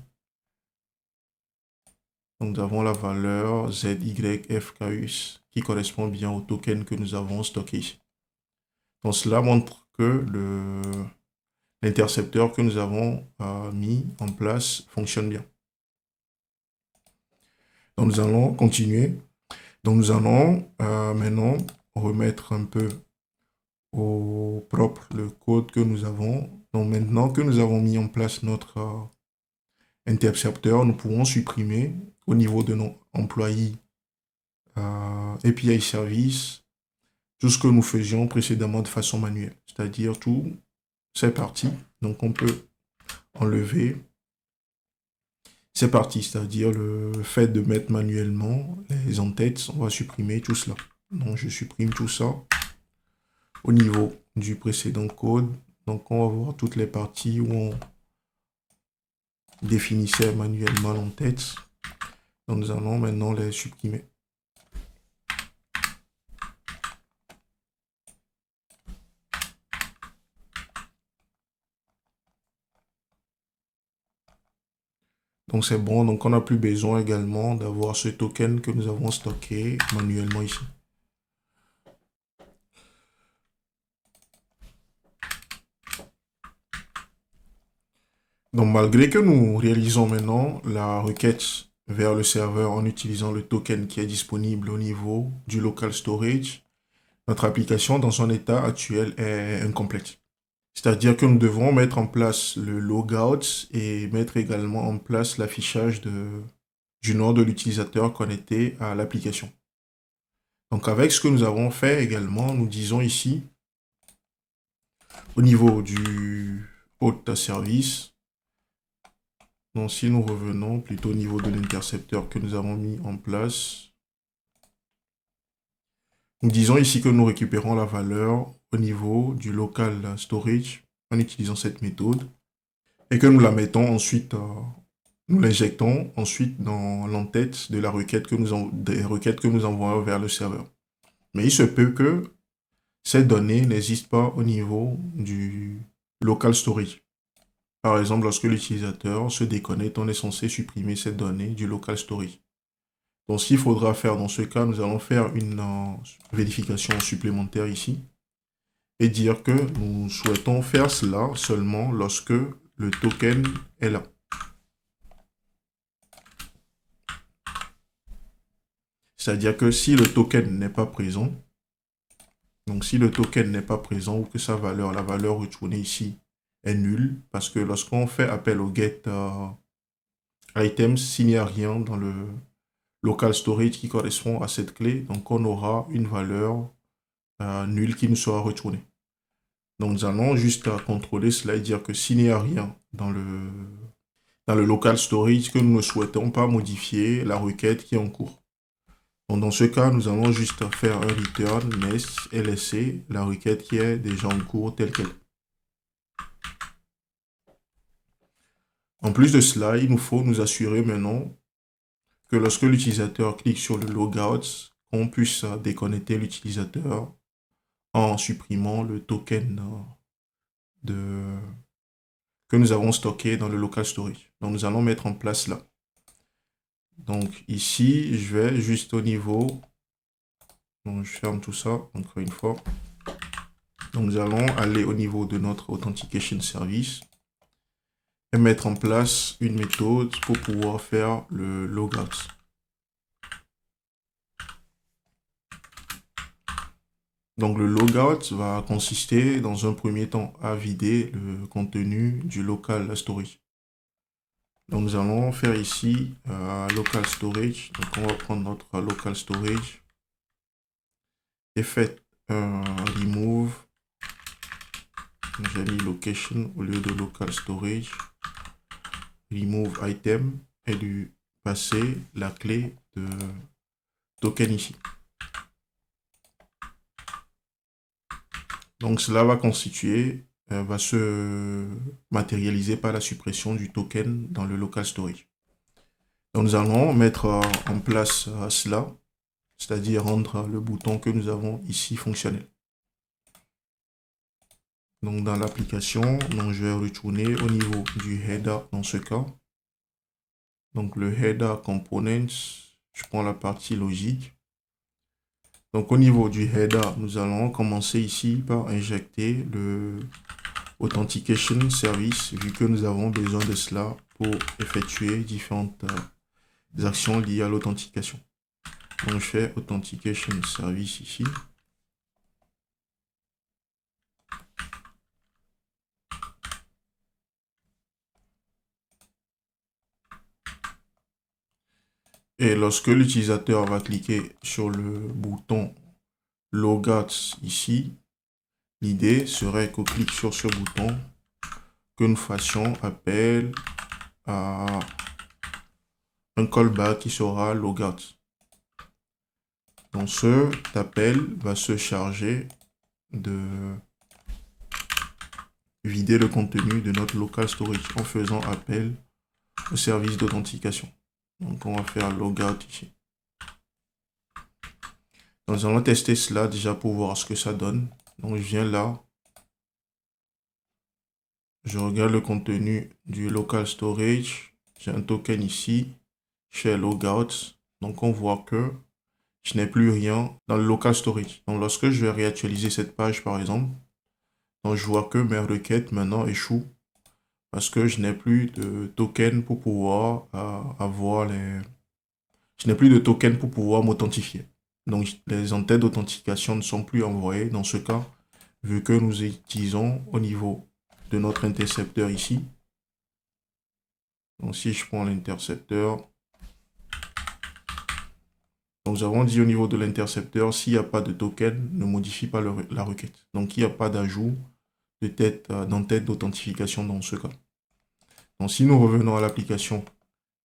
donc nous avons la valeur ZYFQS qui correspond bien au token que nous avons stocké ici. Donc, cela montre que l'intercepteur que nous avons mis en place fonctionne bien. Donc, nous allons continuer. Donc, nous allons maintenant remettre un peu au propre le code que nous avons. Donc, maintenant que nous avons mis en place notre intercepteur, nous pouvons supprimer au niveau de nos employés API Service tout ce que nous faisions précédemment de façon manuelle. C'est-à-dire tout ces parties. Donc, on peut enlever ces parties, c'est-à-dire le fait de mettre manuellement les en-têtes. On va supprimer tout cela. Donc, je supprime tout ça au niveau du précédent code. Donc, on va voir toutes les parties où on définissait manuellement l'en-tête. Donc, nous allons maintenant les supprimer. Donc, c'est bon. Donc, on n'a plus besoin également d'avoir ce token que nous avons stocké manuellement ici. Donc, malgré que nous réalisons maintenant la requête vers le serveur en utilisant le token qui est disponible au niveau du local storage, notre application dans son état actuel est incomplète. C'est-à-dire que nous devons mettre en place le logout et mettre également en place l'affichage du nom de l'utilisateur connecté à l'application. Donc avec ce que nous avons fait également, nous disons ici, au niveau du hôte service, donc si nous revenons plutôt au niveau de l'intercepteur que nous avons mis en place, nous disons ici que nous récupérons la valeur au niveau du local storage en utilisant cette méthode et que nous la mettons ensuite, nous l'injectons ensuite dans l'entête de la requête des requêtes que nous envoyons vers le serveur. Mais il se peut que ces données n'existent pas au niveau du local storage. Par exemple, lorsque l'utilisateur se déconnecte, on est censé supprimer ces données du local storage. Donc, ce qu'il faudra faire dans ce cas, nous allons faire une vérification supplémentaire ici et dire que nous souhaitons faire cela seulement lorsque le token est là. C'est-à-dire que si le token n'est pas présent, donc si le token n'est pas présent ou que sa valeur, la valeur retournée ici est nulle, parce que lorsqu'on fait appel au get items, s'il n'y a rien dans le local storage qui correspond à cette clé, donc on aura une valeur nulle qui nous sera retournée. Donc nous allons juste contrôler cela et dire que s'il n'y a rien dans le local storage, que nous ne souhaitons pas modifier la requête qui est en cours. Donc dans ce cas, nous allons juste faire un return nest et laisser la requête qui est déjà en cours telle qu'elle. En plus de cela, il nous faut nous assurer maintenant que lorsque l'utilisateur clique sur le logout, on puisse déconnecter l'utilisateur en supprimant le token que nous avons stocké dans le local storage. Donc nous allons mettre en place là. Donc ici, je vais juste au niveau. Donc je ferme tout ça encore une fois. Donc nous allons aller au niveau de notre Authentication Service et mettre en place une méthode pour pouvoir faire le logout. Donc le logout va consister dans un premier temps à vider le contenu du local storage. Donc nous allons faire ici local storage. Donc on va prendre notre local storage et fait un remove. J'ai mis location au lieu de local storage. Remove item et lui passer la clé de token ici. Donc cela va constituer, va se matérialiser par la suppression du token dans le local storage. Donc nous allons mettre en place cela, c'est-à-dire rendre le bouton que nous avons ici fonctionnel. Donc dans l'application, je vais retourner au niveau du header dans ce cas. Donc le header components, je prends la partie logique. Donc au niveau du header, nous allons commencer ici par injecter le Authentication Service, vu que nous avons besoin de cela pour effectuer différentes actions liées à l'authentication. Donc je fais Authentication Service ici. Et lorsque l'utilisateur va cliquer sur le bouton Logout ici, l'idée serait qu'au clic sur ce bouton, que nous fassions appel à un callback qui sera Logout. Donc cet appel va se charger de vider le contenu de notre local storage en faisant appel au service d'authentication. Donc on va faire logout ici. Donc, nous allons tester cela déjà pour voir ce que ça donne. Donc je viens là. Je regarde le contenu du local storage. J'ai un token ici. Je fais logout. Donc on voit que je n'ai plus rien dans le local storage. Donc lorsque je vais réactualiser cette page par exemple, donc je vois que mes requêtes maintenant échouent parce que je n'ai plus de token pour pouvoir avoir les... Je n'ai plus de token pour pouvoir m'authentifier. Donc les entêtes d'authentification ne sont plus envoyées dans ce cas, vu que nous utilisons au niveau de notre intercepteur ici. Donc si je prends l'intercepteur, nous avons dit au niveau de l'intercepteur, s'il n'y a pas de token, ne modifie pas la requête. Donc il n'y a pas d'ajout d'entête d'authentification dans ce cas. Donc si nous revenons à l'application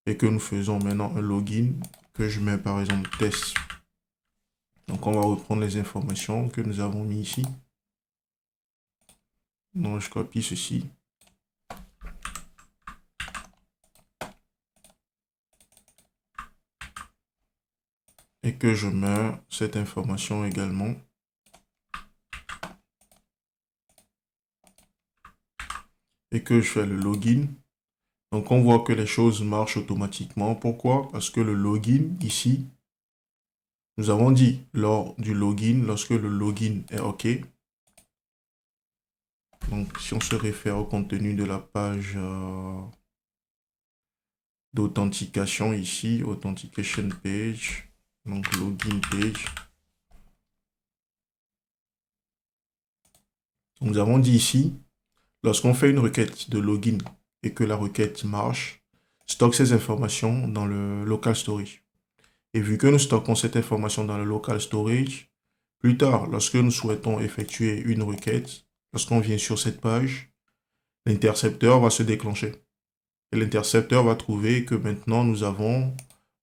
et que nous faisons maintenant un login, que je mets par exemple test. Donc on va reprendre les informations que nous avons mis ici. Donc je copie ceci. Et que je mets cette information également. Et que je fais le login. Donc on voit que les choses marchent automatiquement. Pourquoi? Parce que le login ici, nous avons dit lors du login, lorsque le login est OK. Donc si on se réfère au contenu de la page d'authentification ici, authentication page, donc login page. Donc, nous avons dit ici, lorsqu'on fait une requête de login et que la requête marche, stocke ces informations dans le local storage. Et vu que nous stockons cette information dans le local storage, plus tard, lorsque nous souhaitons effectuer une requête, lorsqu'on vient sur cette page, l'intercepteur va se déclencher. Et l'intercepteur va trouver que maintenant nous avons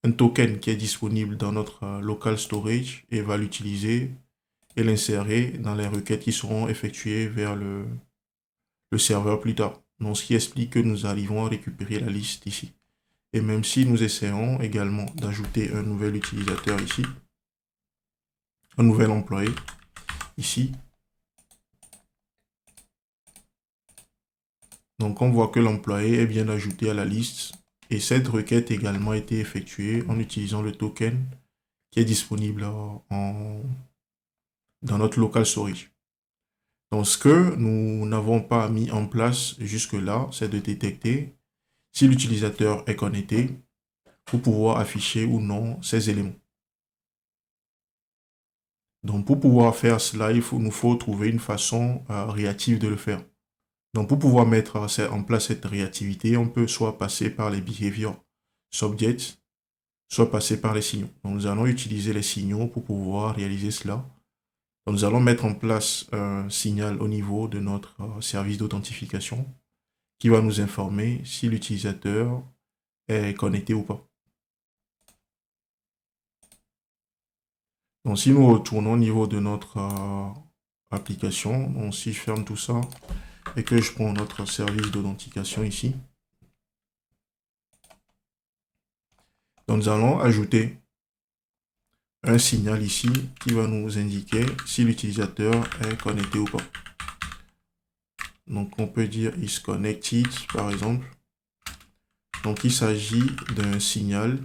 un token qui est disponible dans notre local storage et va l'utiliser et l'insérer dans les requêtes qui seront effectuées vers le serveur plus tard. Donc, ce qui explique que nous arrivons à récupérer la liste ici. Et même si nous essayons également d'ajouter un nouvel utilisateur ici, un nouvel employé ici, donc on voit que l'employé est bien ajouté à la liste Et cette requête également a été effectuée en utilisant le token qui est disponible dans notre local storage. Donc, ce que nous n'avons pas mis en place jusque-là, c'est de détecter si l'utilisateur est connecté pour pouvoir afficher ou non ces éléments. Donc, pour pouvoir faire cela, nous faut trouver une façon réactive de le faire. Donc, pour pouvoir mettre en place cette réactivité, on peut soit passer par les behavior subjects, soit passer par les signaux. Donc, nous allons utiliser les signaux pour pouvoir réaliser cela. Donc, nous allons mettre en place un signal au niveau de notre service d'authentification qui va nous informer si l'utilisateur est connecté ou pas. Donc, si nous retournons au niveau de notre application, donc si je ferme tout ça et que je prends notre service d'authentification ici, donc nous allons ajouter un signal ici qui va nous indiquer si l'utilisateur est connecté ou pas. Donc, on peut dire is connected, par exemple. Donc, il s'agit d'un signal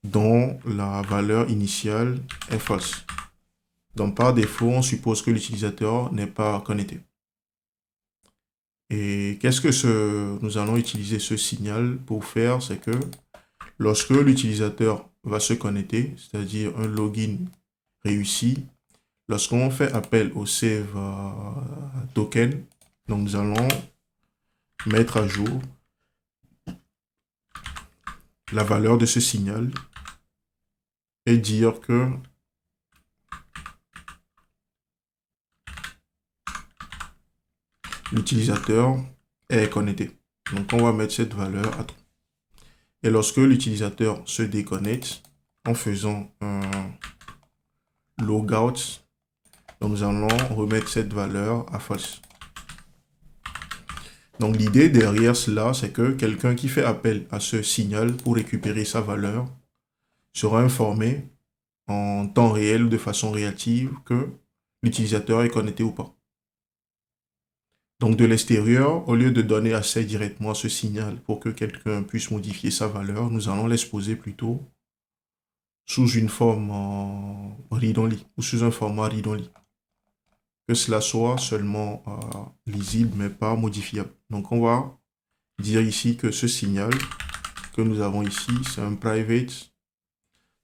dont la valeur initiale est false. Donc, par défaut, on suppose que l'utilisateur n'est pas connecté. Et qu'est-ce que nous allons utiliser ce signal pour faire? C'est que lorsque l'utilisateur va se connecter, c'est-à-dire un login réussi, lorsqu'on fait appel au save token, donc nous allons mettre à jour la valeur de ce signal et dire que l'utilisateur est connecté. Donc, on va mettre cette valeur à 3. Et lorsque l'utilisateur se déconnecte en faisant un logout, donc nous allons remettre cette valeur à false. Donc, l'idée derrière cela, c'est que quelqu'un qui fait appel à ce signal pour récupérer sa valeur sera informé en temps réel ou de façon réactive que l'utilisateur est connecté ou pas. Donc, de l'extérieur, au lieu de donner accès directement à ce signal pour que quelqu'un puisse modifier sa valeur, nous allons l'exposer plutôt sous une forme read-only ou sous un format read-only. Que cela soit seulement lisible, mais pas modifiable. Donc, on va dire ici que ce signal que nous avons ici, c'est un private,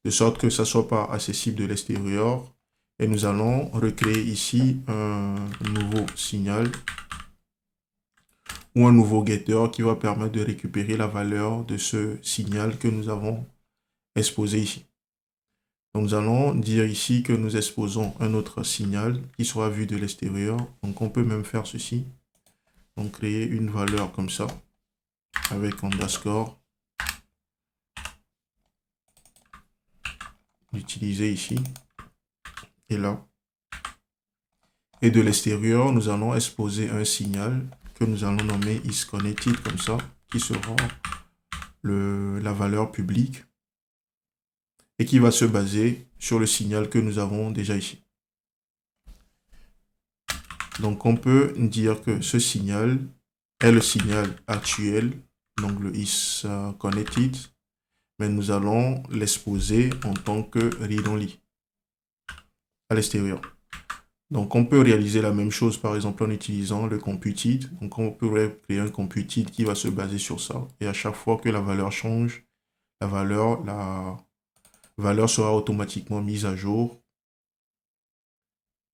de sorte que ça ne soit pas accessible de l'extérieur. Et nous allons recréer ici un nouveau signal ou un nouveau getter qui va permettre de récupérer la valeur de ce signal que nous avons exposé ici. Donc, nous allons dire ici que nous exposons un autre signal qui sera vu de l'extérieur. Donc, on peut même faire ceci. Donc, créer une valeur comme ça avec underscore. L'utiliser ici et là. Et de l'extérieur, nous allons exposer un signal que nous allons nommer isConnected comme ça, qui sera la valeur publique et qui va se baser sur le signal que nous avons déjà ici. Donc, on peut dire que ce signal est le signal actuel, donc le isConnected, mais nous allons l'exposer en tant que read-only à l'extérieur. Donc, on peut réaliser la même chose, par exemple, en utilisant le computed. Donc, on peut créer un computed qui va se baser sur ça. Et à chaque fois que la valeur change, la valeur sera automatiquement mise à jour.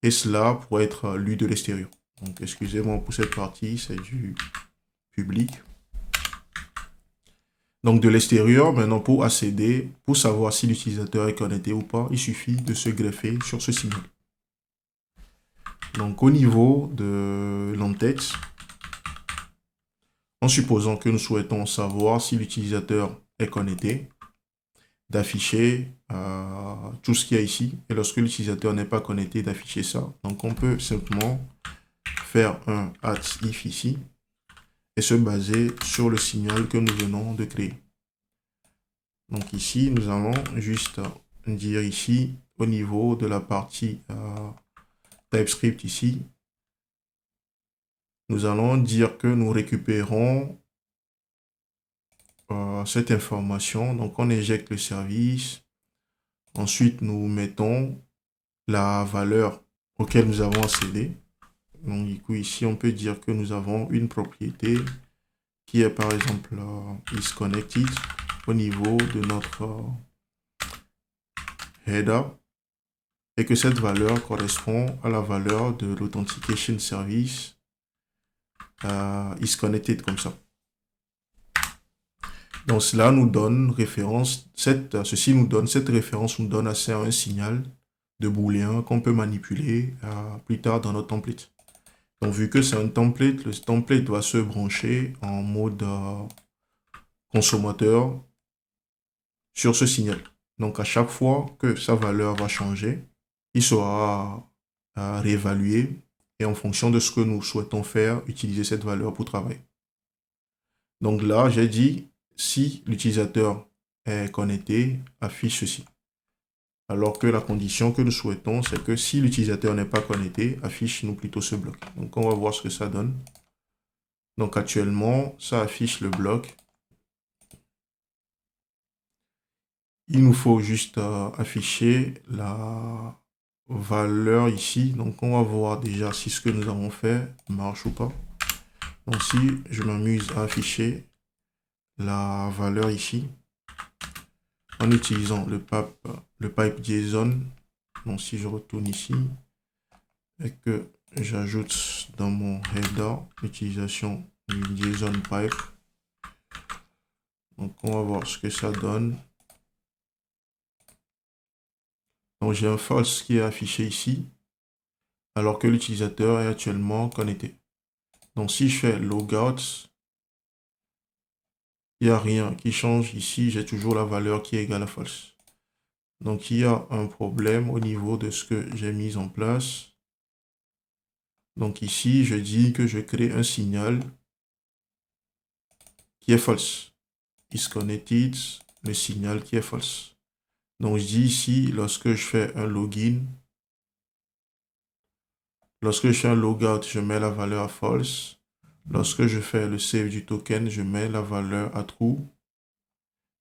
Et cela pourrait être lu de l'extérieur. Donc, excusez-moi pour cette partie, c'est du public. Donc, de l'extérieur, maintenant, pour accéder, pour savoir si l'utilisateur est connecté ou pas, il suffit de se greffer sur ce signal. Donc, au niveau de l'entête, en supposant que nous souhaitons savoir si l'utilisateur est connecté, d'afficher tout ce qu'il y a ici. Et lorsque l'utilisateur n'est pas connecté, d'afficher ça. Donc, on peut simplement faire un @if ici et se baser sur le signal que nous venons de créer. Donc, ici, nous allons juste dire ici, au niveau de la partie TypeScript ici, nous allons dire que nous récupérons cette information. Donc, on éjecte le service. Ensuite, nous mettons la valeur auquel nous avons accédé. Donc, du coup, ici, on peut dire que nous avons une propriété qui est, par exemple, isConnected au niveau de notre header et que cette valeur correspond à la valeur de l'authentication service isConnected comme ça. Donc, cela nous donne référence, ceci nous donne, cette référence nous donne assez un signal de booléen qu'on peut manipuler plus tard dans notre template. Donc, vu que c'est un template, le template va se brancher en mode consommateur sur ce signal. Donc, à chaque fois que sa valeur va changer, il sera réévalué et en fonction de ce que nous souhaitons faire, utiliser cette valeur pour travailler. Donc là, j'ai dit, si l'utilisateur est connecté, affiche ceci. Alors que la condition que nous souhaitons, c'est que si l'utilisateur n'est pas connecté, affiche-nous plutôt ce bloc. Donc, on va voir ce que ça donne. Donc, actuellement, ça affiche le bloc. Il nous faut juste afficher la valeur ici. Donc, on va voir déjà si ce que nous avons fait marche ou pas. Donc, si je m'amuse à afficher la valeur ici, en utilisant le pipe JSON. Donc, si je retourne ici et que j'ajoute dans mon header l'utilisation du JSON pipe. Donc, on va voir ce que ça donne. Donc, j'ai un false qui est affiché ici, alors que l'utilisateur est actuellement connecté. Donc, si je fais logout, il n'y a rien qui change ici. J'ai toujours la valeur qui est égale à false. Donc, il y a un problème au niveau de ce que j'ai mis en place. Donc, ici, je dis que je crée un signal qui est false. isConnected, le signal qui est false. Donc, je dis ici, lorsque je fais un login, lorsque je fais un logout, je mets la valeur à false. Lorsque je fais le save du token, je mets la valeur à true.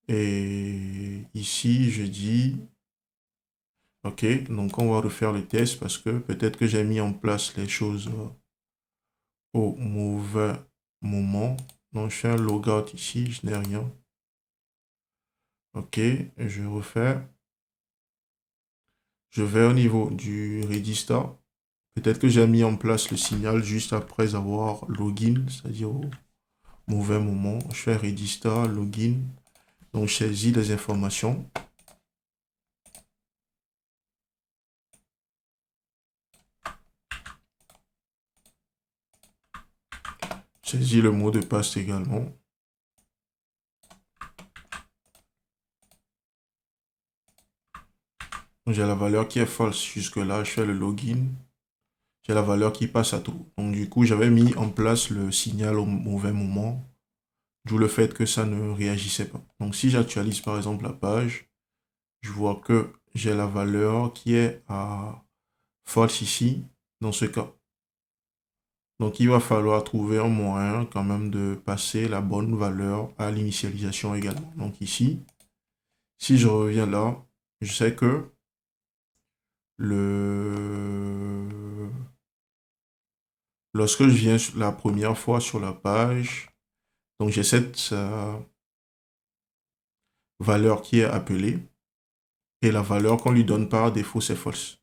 Et ici, je dis, OK, donc on va refaire le test parce que peut-être que j'ai mis en place les choses au mauvais moment. Donc, je fais un logout ici, je n'ai rien. OK, je refais. Je vais au niveau du register. Peut-être que j'ai mis en place le signal juste après avoir login, c'est-à-dire au mauvais moment. Je fais register, login. Donc, je saisis les informations. Je saisis le mot de passe également. J'ai la valeur qui est false jusque-là. Je fais le login. J'ai la valeur qui passe à true. Donc, du coup, j'avais mis en place le signal au mauvais moment. D'où le fait que ça ne réagissait pas. Donc, si j'actualise par exemple la page, je vois que j'ai la valeur qui est à false ici, dans ce cas. Donc, il va falloir trouver un moyen quand même de passer la bonne valeur à l'initialisation également. Donc, ici, si je reviens là, je sais que lorsque je viens la première fois sur la page, donc j'ai cette valeur qui est appelée et la valeur qu'on lui donne par défaut, c'est false.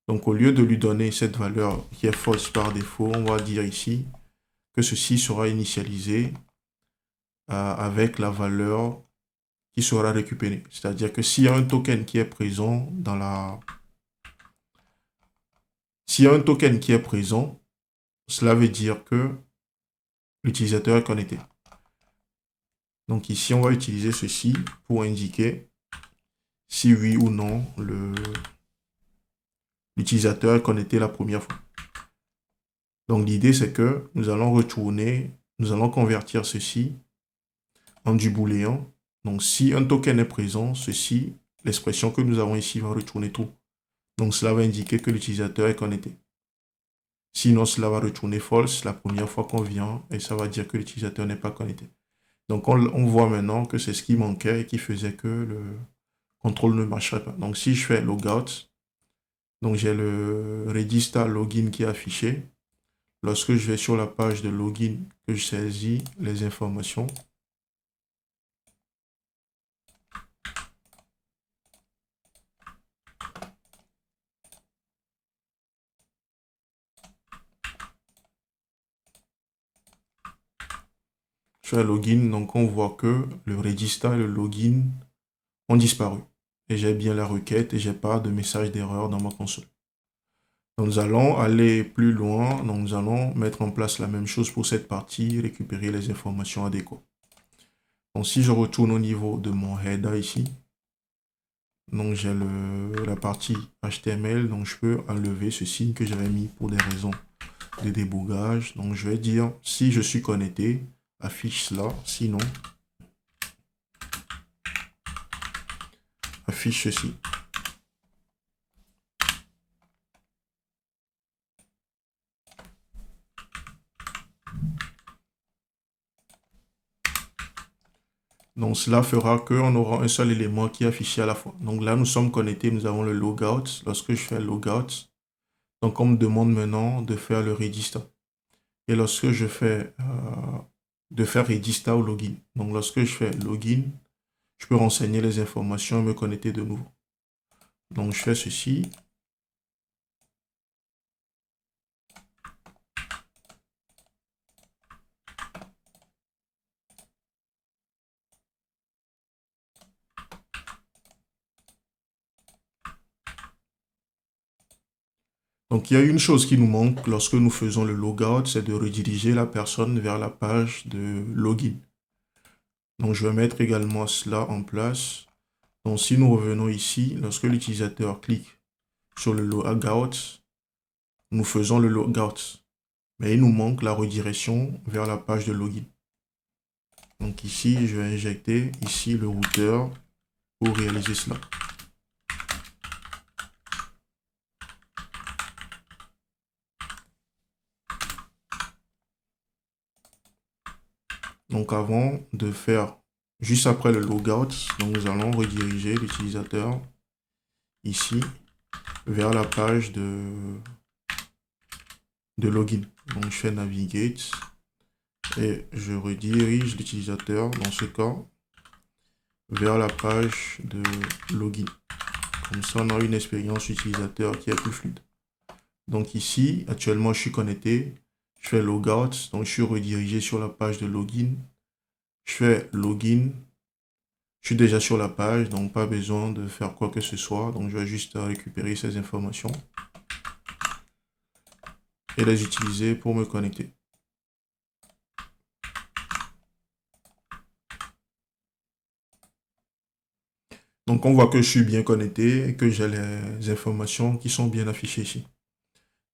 Donc, au lieu de lui donner cette valeur qui est false par défaut, on va dire ici que ceci sera initialisé avec la valeur qui sera récupérée. C'est-à-dire que s'il y a un token qui est présent dans la... S'il y a un token qui est présent, cela veut dire que l'utilisateur est connecté. Donc ici, on va utiliser ceci pour indiquer si oui ou non l'utilisateur est connecté la première fois. Donc l'idée, c'est que nous allons retourner, nous allons convertir ceci en du booléen. Donc si un token est présent, ceci, l'expression que nous avons ici va retourner true. Donc cela va indiquer que l'utilisateur est connecté. Sinon, cela va retourner false la première fois qu'on vient et ça va dire que l'utilisateur n'est pas connecté. Donc, on voit maintenant que c'est ce qui manquait et qui faisait que le contrôle ne marcherait pas. Donc, si je fais logout, donc j'ai le register login qui est affiché. Lorsque je vais sur la page de login, que je saisis les informations, je fais login, donc on voit que le register et le login ont disparu. Et j'ai bien la requête et j'ai pas de message d'erreur dans ma console. Donc, nous allons aller plus loin, donc nous allons mettre en place la même chose pour cette partie, récupérer les informations adéquates. Donc si je retourne au niveau de mon header ici, donc j'ai la partie HTML, donc je peux enlever ce signe que j'avais mis pour des raisons de débogage. Donc je vais dire si je suis connecté, affiche cela, sinon affiche ceci. Donc cela fera qu'on aura un seul élément qui est affiché à la fois. Donc là, nous sommes connectés, nous avons le logout. Lorsque je fais logout, donc on me demande maintenant de faire le register. Et lorsque je fais de faire register au login. Donc lorsque je fais login, je peux renseigner les informations et me connecter de nouveau. Donc je fais ceci. Donc il y a une chose qui nous manque lorsque nous faisons le logout, c'est de rediriger la personne vers la page de login. Donc je vais mettre également cela en place. Donc si nous revenons ici, lorsque l'utilisateur clique sur le logout, nous faisons le logout. Mais il nous manque la redirection vers la page de login. Donc ici, je vais injecter ici le routeur pour réaliser cela. Donc avant de faire, juste après le logout, donc nous allons rediriger l'utilisateur ici vers la page de login. Donc je fais navigate et je redirige l'utilisateur, dans ce cas, vers la page de login. Comme ça, on a une expérience utilisateur qui est plus fluide. Donc ici, actuellement, je suis connecté. Je fais logout, donc je suis redirigé sur la page de login. Je fais login. Je suis déjà sur la page, donc pas besoin de faire quoi que ce soit. Donc je vais juste récupérer ces informations et les utiliser pour me connecter. Donc on voit que je suis bien connecté et que j'ai les informations qui sont bien affichées ici.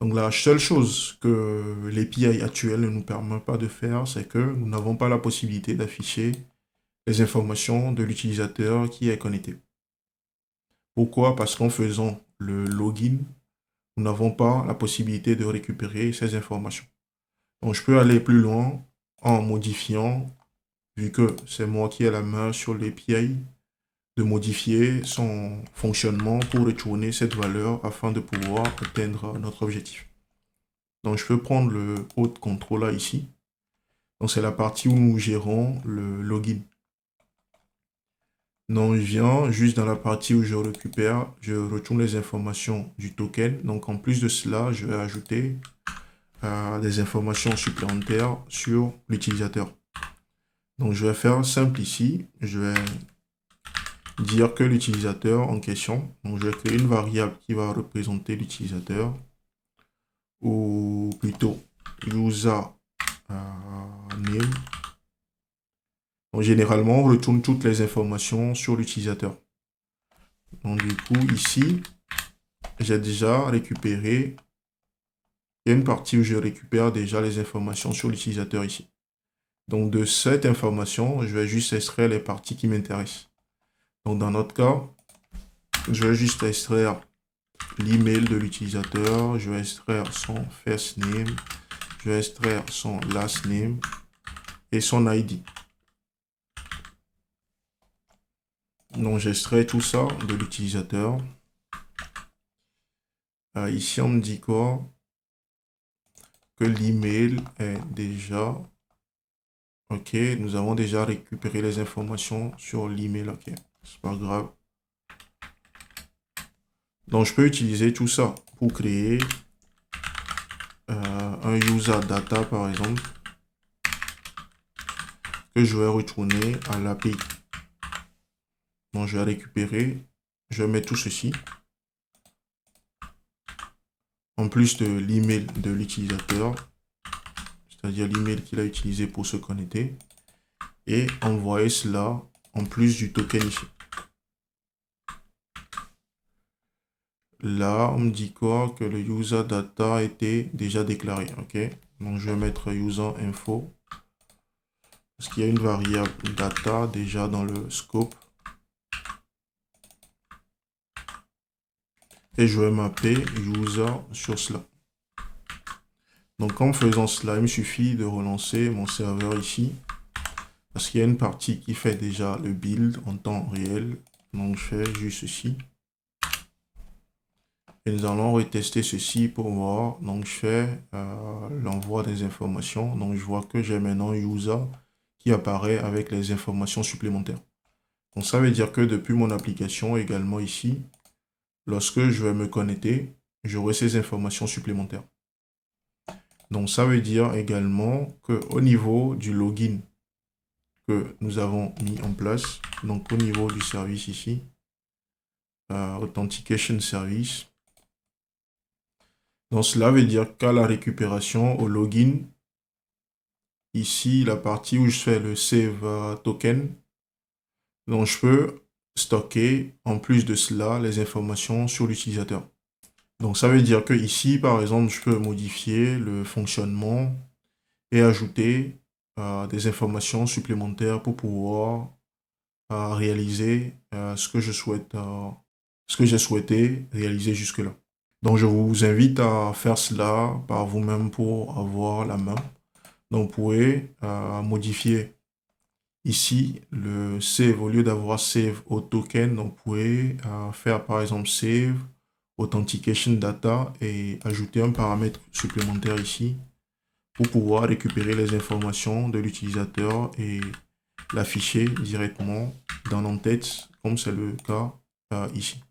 Donc la seule chose que l'API actuelle ne nous permet pas de faire, c'est que nous n'avons pas la possibilité d'afficher les informations de l'utilisateur qui est connecté. Pourquoi? Parce qu'en faisant le login, nous n'avons pas la possibilité de récupérer ces informations. Donc je peux aller plus loin en modifiant, vu que c'est moi qui ai la main sur l'API, de modifier son fonctionnement pour retourner cette valeur afin de pouvoir atteindre notre objectif. Donc je peux prendre le autre contrôle ici. Donc c'est la partie où nous gérons le login. Donc je viens juste dans la partie où je récupère, je retourne les informations du token. Donc en plus de cela, je vais ajouter des informations supplémentaires sur l'utilisateur. Donc je vais faire simple ici, je vais dire que l'utilisateur en question, donc je vais créer une variable qui va représenter l'utilisateur, ou plutôt user name. Donc généralement, on retourne toutes les informations sur l'utilisateur. Donc du coup, ici, j'ai déjà récupéré, il y a une partie où je récupère déjà les informations sur l'utilisateur ici. Donc de cette information, je vais juste extraire les parties qui m'intéressent. Donc dans notre cas, je vais juste extraire l'email de l'utilisateur, je vais extraire son first name, je vais extraire son last name et son ID. Donc, j'extrais tout ça de l'utilisateur. Ici, on me dit quoi? Que l'email est déjà... Ok, nous avons déjà récupéré les informations sur l'email. Ok, c'est pas grave. Donc, je peux utiliser tout ça pour créer un user data, par exemple, que je vais retourner à l'API. Donc, je vais récupérer, je vais mettre tout ceci, en plus de l'email de l'utilisateur, c'est-à-dire l'email qu'il a utilisé pour se connecter, et envoyer cela en plus du token ici. Là, on me dit quoi? Que le user data a été déjà déclaré. Ok, donc je vais mettre user info parce qu'il y a une variable data déjà dans le scope. Et je vais mapper user sur cela. Donc en faisant cela, il me suffit de relancer mon serveur ici. Parce qu'il y a une partie qui fait déjà le build en temps réel. Donc je fais juste ceci. Et nous allons retester ceci pour voir. Donc je fais l'envoi des informations. Donc je vois que j'ai maintenant user qui apparaît avec les informations supplémentaires. Donc ça veut dire que depuis mon application également ici, lorsque je vais me connecter, j'aurai ces informations supplémentaires. Donc ça veut dire également qu'au niveau du login que nous avons mis en place, donc au niveau du service ici, Authentication Service, donc cela veut dire qu'à la récupération, au login, ici, la partie où je fais le save token, donc je peux stocker en plus de cela les informations sur l'utilisateur. Donc ça veut dire que ici, par exemple, je peux modifier le fonctionnement et ajouter des informations supplémentaires pour pouvoir réaliser ce que je souhaite, ce que j'ai souhaité réaliser jusque-là. Donc je vous invite à faire cela par vous-même pour avoir la main. Donc vous pouvez modifier ici le save au lieu d'avoir save au token. Donc vous pouvez faire par exemple save authentication data et ajouter un paramètre supplémentaire ici pour pouvoir récupérer les informations de l'utilisateur et l'afficher directement dans l'entête, comme c'est le cas ici.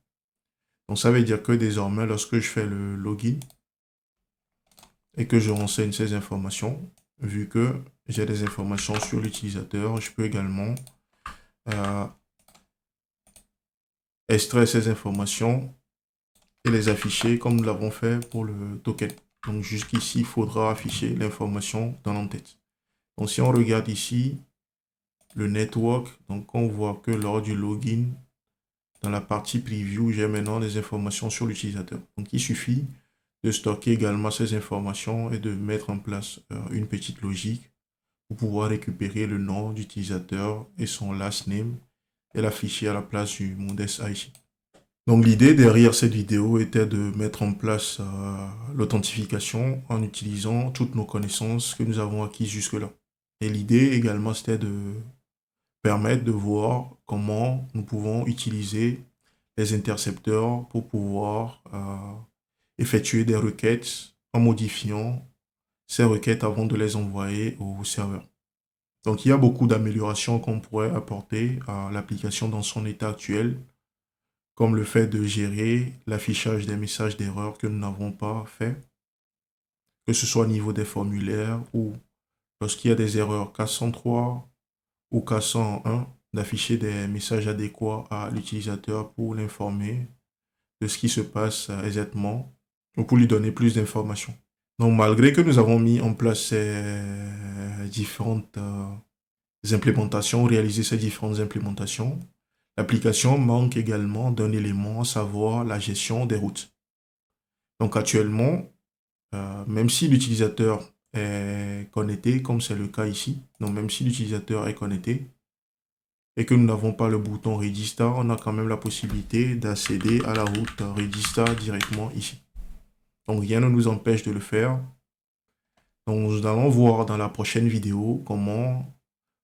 Donc ça veut dire que désormais, lorsque je fais le login et que je renseigne ces informations, vu que j'ai des informations sur l'utilisateur, je peux également extraire ces informations et les afficher comme nous l'avons fait pour le token. Donc jusqu'ici, il faudra afficher l'information dans l'entête. Donc si on regarde ici, le network, donc on voit que lors du login, dans la partie preview, j'ai maintenant des informations sur l'utilisateur. Donc il suffit de stocker également ces informations et de mettre en place une petite logique pour pouvoir récupérer le nom d'utilisateur et son last name et l'afficher à la place du Mondes ici. Donc l'idée derrière cette vidéo était de mettre en place l'authentification en utilisant toutes nos connaissances que nous avons acquises jusque-là. Et l'idée également c'était de permettre de voir comment nous pouvons utiliser les intercepteurs pour pouvoir effectuer des requêtes en modifiant ces requêtes avant de les envoyer au serveur. Donc il y a beaucoup d'améliorations qu'on pourrait apporter à l'application dans son état actuel, comme le fait de gérer l'affichage des messages d'erreur que nous n'avons pas fait, que ce soit au niveau des formulaires ou lorsqu'il y a des erreurs K103 ou K101, d'afficher des messages adéquats à l'utilisateur pour l'informer de ce qui se passe exactement ou pour lui donner plus d'informations. Donc malgré que nous avons mis en place ces différentes implémentations, réalisé ces différentes implémentations, l'application manque également d'un élément, à savoir la gestion des routes. Donc actuellement, même si l'utilisateur est connecté, comme c'est le cas ici, donc même si l'utilisateur est connecté, et que nous n'avons pas le bouton Register, on a quand même la possibilité d'accéder à la route Register directement ici. Donc rien ne nous empêche de le faire. Donc nous allons voir dans la prochaine vidéo comment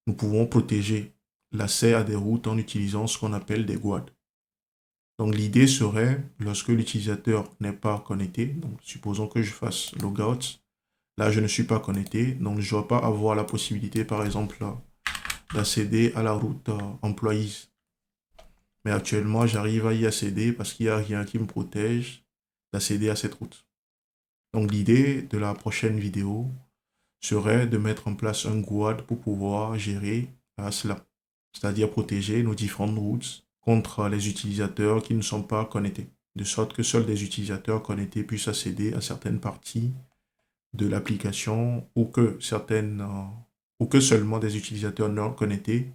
nous pouvons protéger l'accès à des routes en utilisant ce qu'on appelle des guards. Donc l'idée serait, lorsque l'utilisateur n'est pas connecté, donc supposons que je fasse logout, là je ne suis pas connecté, donc je ne dois pas avoir la possibilité par exemple d'accéder à la route employees. Mais actuellement j'arrive à y accéder parce qu'il n'y a rien qui me protège d'accéder à cette route. Donc l'idée de la prochaine vidéo serait de mettre en place un guard pour pouvoir gérer cela, c'est-à-dire protéger nos différentes routes contre les utilisateurs qui ne sont pas connectés, de sorte que seuls des utilisateurs connectés puissent accéder à certaines parties de l'application ou que seulement des utilisateurs non connectés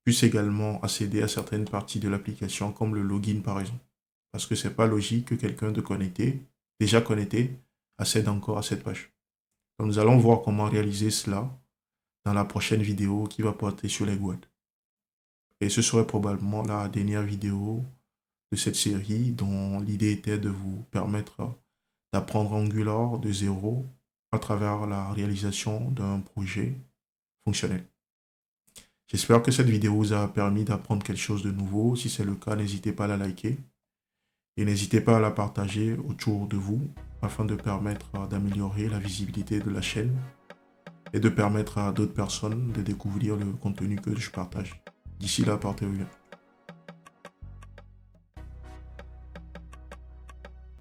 puissent également accéder à certaines parties de l'application comme le login par exemple. Parce que c'est pas logique que quelqu'un de connecté, déjà connecté, accède encore à cette page. Donc nous allons voir comment réaliser cela dans la prochaine vidéo qui va porter sur les guards. Et ce serait probablement la dernière vidéo de cette série dont l'idée était de vous permettre d'apprendre Angular de zéro à travers la réalisation d'un projet fonctionnel. J'espère que cette vidéo vous a permis d'apprendre quelque chose de nouveau. Si c'est le cas, n'hésitez pas à la liker et n'hésitez pas à la partager autour de vous afin de permettre d'améliorer la visibilité de la chaîne et de permettre à d'autres personnes de découvrir le contenu que je partage. D'ici là, portez-vous bien.